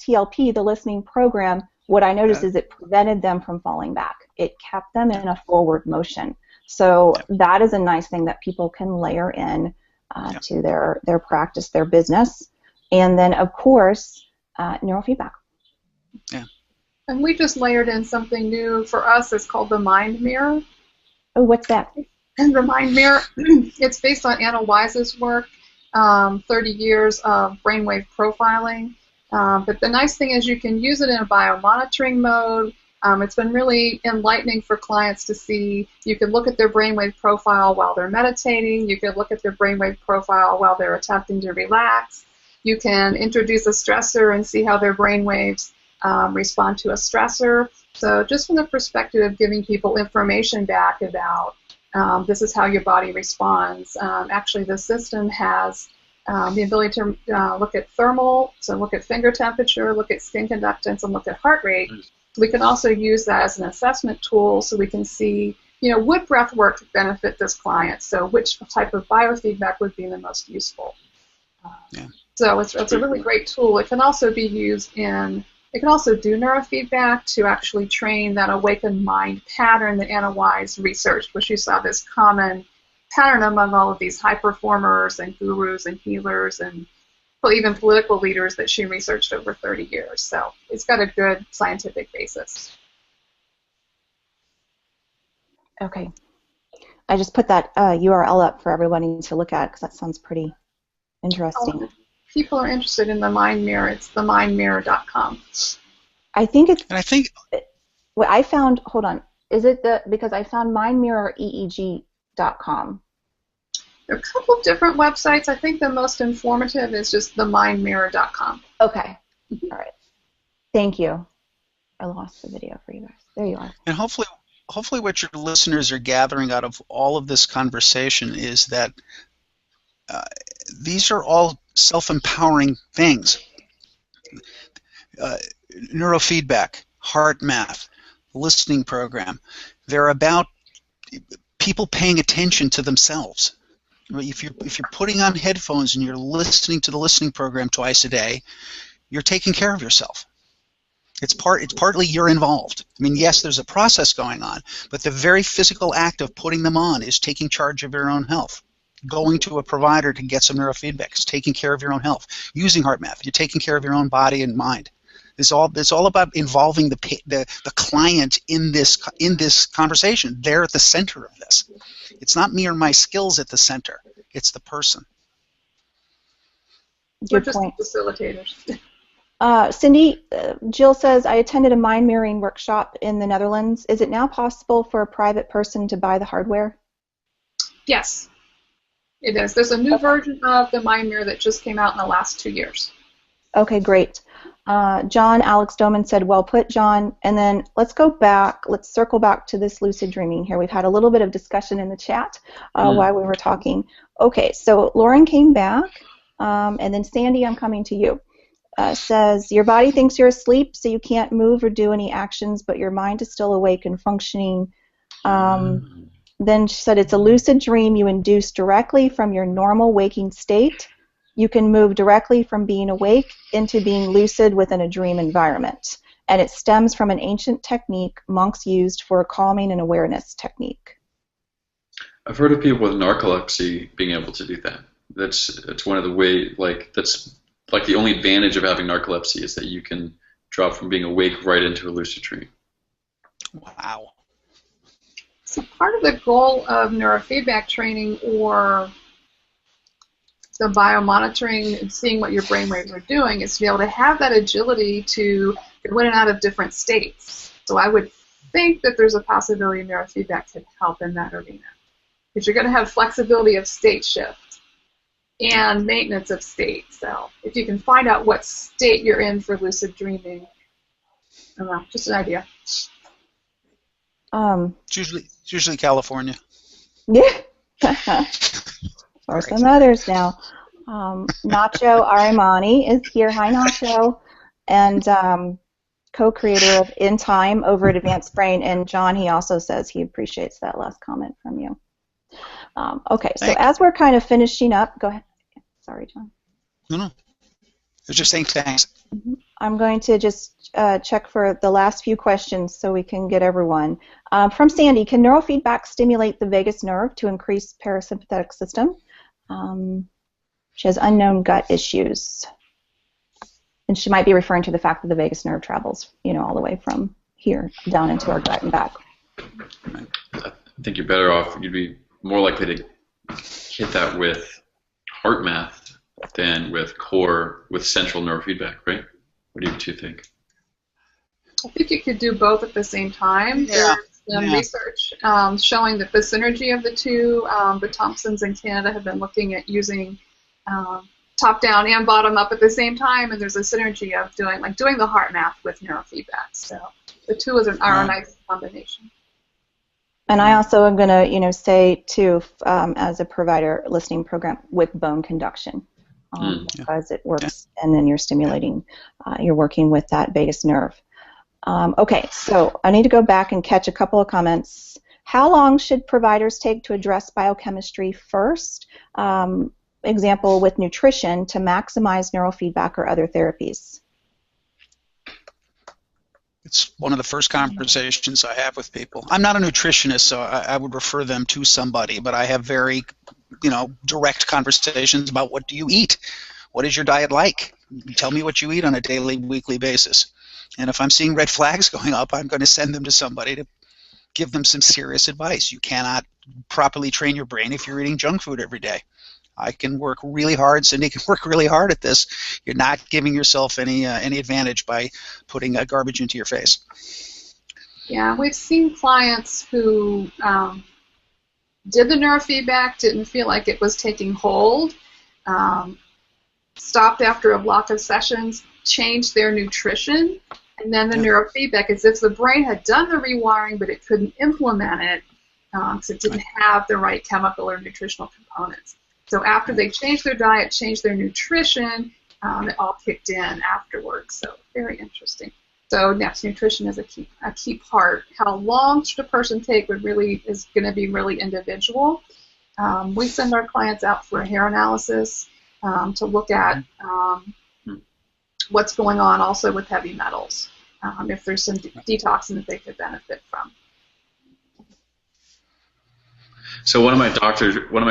TLP, the listening program, what I noticed is it prevented them from falling back. It kept them in a forward motion. So that is a nice thing that people can layer in to their practice, their business. And then, of course, neurofeedback. Yeah. And we just layered in something new for us. It's called the Mind Mirror. Oh, what's that? And the Mind Mirror, it's based on Anna Wise's work, 30 years of brainwave profiling. But the nice thing is you can use it in a biomonitoring mode. It's been really enlightening for clients to see. You can look at their brainwave profile while they're meditating. You can look at their brainwave profile while they're attempting to relax. You can introduce a stressor and see how their brainwaves respond to a stressor. So just from the perspective of giving people information back about this is how your body responds. Actually, the system has the ability to look at thermal, so look at finger temperature, look at skin conductance, and look at heart rate. We can also use that as an assessment tool so we can see, would breath work benefit this client? So which type of biofeedback would be the most useful? So it's a really great tool. It can also be used it can also do neurofeedback to actually train that awakened mind pattern that Anna Wise researched, where she saw this common pattern among all of these high performers and gurus and healers and even political leaders that she researched over 30 years. So it's got a good scientific basis. Okay. I just put that URL up for everybody to look at because that sounds pretty interesting. People are interested in the Mind Mirror. It's themindmirror.com. I think it's. And I think. What I found. Hold on. Is it because I found mindmirroreeg.com. There are a couple of different websites. I think the most informative is just themindmirror.com. Okay. All right. Thank you. I lost the video for you guys. There you are. And hopefully what your listeners are gathering out of all of this conversation is that these are all self-empowering things. Neurofeedback, heart math, listening program, they're about people paying attention to themselves. If you're putting on headphones and you're listening to the listening program twice a day, you're taking care of yourself. It's partly you're involved. I mean, yes, there's a process going on, but the very physical act of putting them on is taking charge of your own health. Going to a provider to get some neurofeedback is taking care of your own health. Using heart math, you're taking care of your own body and mind. It's all about involving the client in this conversation. They're at the center of this. It's not me or my skills at the center. It's the person. We're just facilitators. Cindy, Jill says, I attended a mind mirroring workshop in the Netherlands. Is it now possible for a private person to buy the hardware? Yes, it is. There's a new version of the Mind Mirror that just came out in the last 2 years. Okay, great. John Alex Doman said, well put, John. And then let's go back. Let's circle back to this lucid dreaming here. We've had a little bit of discussion in the chat while we were talking. Okay, so Lauren came back, and then Sandy, I'm coming to you. Says, your body thinks you're asleep, so you can't move or do any actions, but your mind is still awake and functioning. Then she said, it's a lucid dream you induce directly from your normal waking state. You can move directly from being awake into being lucid within a dream environment. And it stems from an ancient technique monks used for a calming and awareness technique. I've heard of people with narcolepsy being able to do that. That's one of the way, that's like the only advantage of having narcolepsy is that you can drop from being awake right into a lucid dream. Wow. So part of the goal of neurofeedback training or the biomonitoring and seeing what your brainwaves are doing is to be able to have that agility to go in and out of different states. So I would think that there's a possibility neurofeedback could help in that arena. Because you're going to have flexibility of state shift and maintenance of state. So if you can find out what state you're in for lucid dreaming, I don't know, just an idea. It's usually California. Yeah. Or some others now. Nacho Arimani is here. Hi, Nacho. And co-creator of In Time over at Advanced Brain, and John, he also says he appreciates that last comment from you. Okay, so as we're kind of finishing up, go ahead. Sorry, John. No, I was just saying thanks. I'm going to just check for the last few questions so we can get everyone. From Sandy, can neurofeedback stimulate the vagus nerve to increase parasympathetic system? She has unknown gut issues. And she might be referring to the fact that the vagus nerve travels, all the way from here down into our gut and back. I think you're better off. You'd be more likely to hit that with heart math than with central neurofeedback, right? What do you two think? I think you could do both at the same time. Yeah. There's some research showing that the synergy of the two, the Thompsons in Canada have been looking at using top down and bottom up at the same time, and there's a synergy of doing the heart math with neurofeedback. So the two are a nice combination. And I also am going to, say too, as a provider listening program with bone conduction, because it works, and then you're stimulating, you're working with that vagus nerve. Okay, so I need to go back and catch a couple of comments. How long should providers take to address biochemistry first? Example with nutrition to maximize neurofeedback or other therapies. It's one of the first conversations I have with people. I'm not a nutritionist, so I would refer them to somebody, but I have very, direct conversations about what do you eat? What is your diet like? Tell me what you eat on a daily, weekly basis. And if I'm seeing red flags going up, I'm going to send them to somebody to give them some serious advice. You cannot properly train your brain if you're eating junk food every day. I can work really hard. Cindy can work really hard at this. You're not giving yourself any advantage by putting garbage into your face. Yeah, we've seen clients who did the neurofeedback, didn't feel like it was taking hold, stopped after a block of sessions, changed their nutrition, and then the neurofeedback, as if the brain had done the rewiring, but it couldn't implement it because it didn't have the right chemical or nutritional components. So after they changed their diet, changed their nutrition, it all kicked in afterwards. So very interesting. So yes, nutrition is a key part. How long should a person take is going to be really individual. We send our clients out for a hair analysis to look at what's going on also with heavy metals, if there's some detoxing that they could benefit from. So one of my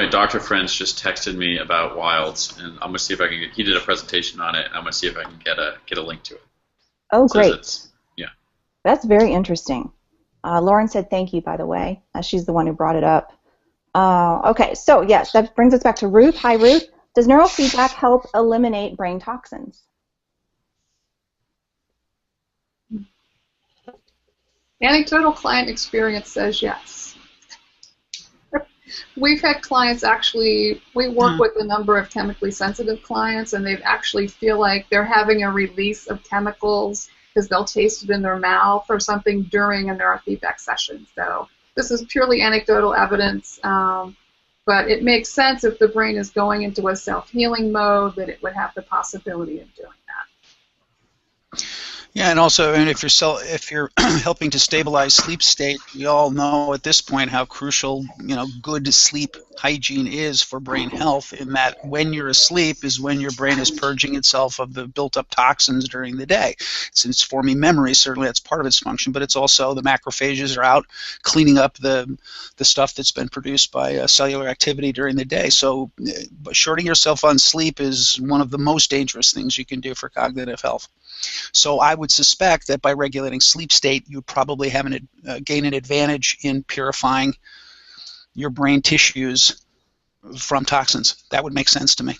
doctor friends just texted me about wilds, and I'm gonna see if I can he did a presentation on it, and I'm gonna see if I can get a link to it. Oh, great. Yeah. That's very interesting. Lauren said thank you, by the way. She's the one who brought it up. Okay, so yes, that brings us back to Ruth. Hi, Ruth. Does neurofeedback help eliminate brain toxins? Anecdotal client experience says yes. We've had clients we work with a number of chemically sensitive clients, and they actually feel like they're having a release of chemicals because they'll taste it in their mouth or something during a neurofeedback session. So this is purely anecdotal evidence, but it makes sense if the brain is going into a self-healing mode that it would have the possibility of doing that. Yeah, and also, if you're helping to stabilize sleep state, we all know at this point how crucial good sleep hygiene is for brain health. In that, when you're asleep is when your brain is purging itself of the built-up toxins during the day. Since forming memory, certainly that's part of its function, but it's also the macrophages are out cleaning up the stuff that's been produced by cellular activity during the day. So, shorting yourself on sleep is one of the most dangerous things you can do for cognitive health. So I would suspect that by regulating sleep state, you'd probably have gain an advantage in purifying your brain tissues from toxins. That would make sense to me.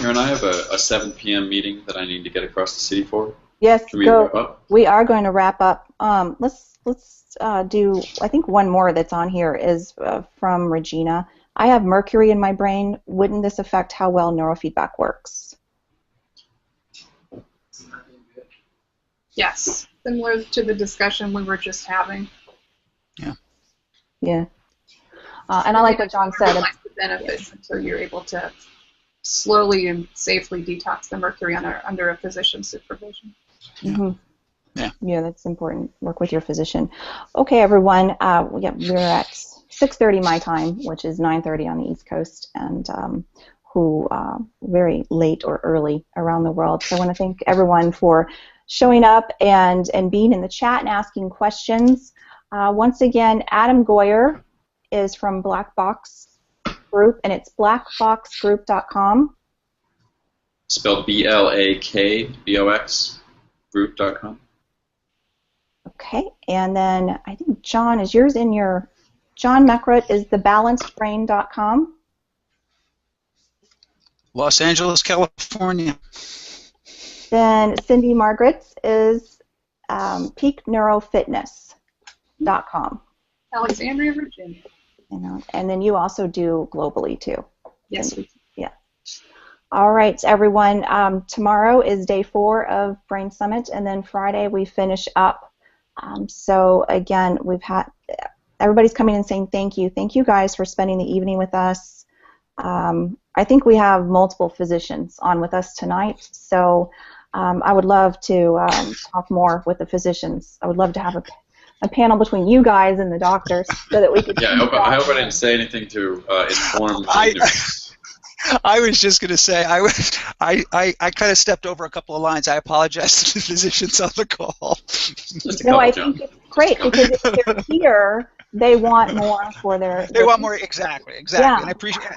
Aaron, I have a 7 p.m. meeting that I need to get across the city for. Yes, Can we wrap up? We are going to wrap up. Let's do, I think one more that's on here is from Regina. I have mercury in my brain. Wouldn't this affect how well neurofeedback works? Yes, similar to the discussion we were just having. Yeah. Yeah. And I like what John said. The benefits until you're able to slowly and safely detox the mercury under a physician's supervision. Mm-hmm. Yeah. Yeah, that's important. Work with your physician. Okay, everyone. We're at 6:30 my time, which is 9:30 on the East Coast, and very late or early around the world. So I want to thank everyone for showing up and being in the chat and asking questions. Once again, Adam Goyer is from Black Box Group, and it's blackboxgroup.com. Spelled BLAKBOX group.com. Okay, and then I think John, is yours in your, John Meckrodt is thebalancedbrain.com. Los Angeles, California. Then Cindy Margaret's is peakneurofitness.com. Alexandria, Virginia. And then you also do globally too. Yes. Cindy. Yeah. All right, everyone. Tomorrow is day 4 of Brain Summit, and then Friday we finish up. So again, everybody's coming and saying thank you. Thank you guys for spending the evening with us. I think we have multiple physicians on with us tonight, so I would love to talk more with the physicians. I would love to have a panel between you guys and the doctors so that we could. Yeah, I hope I didn't say anything to inform ignorance. I was just going to say I kind of stepped over a couple of lines. I apologize to the physicians on the call. No, I think it's great because if they're here, they want more for their. They want more, exactly. Yeah. And I appreciate.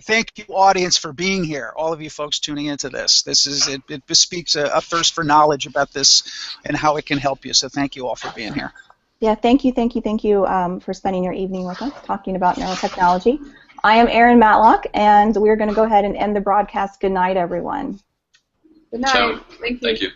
Thank you, audience, for being here. All of you folks tuning into this. It bespeaks a thirst for knowledge about this and how it can help you. So thank you all for being here. Yeah, thank you for spending your evening with us talking about neurotechnology. I am Erin Matlock, and we're going to go ahead and end the broadcast. Good night, everyone. Good night. Ciao. Thank you. Thank you.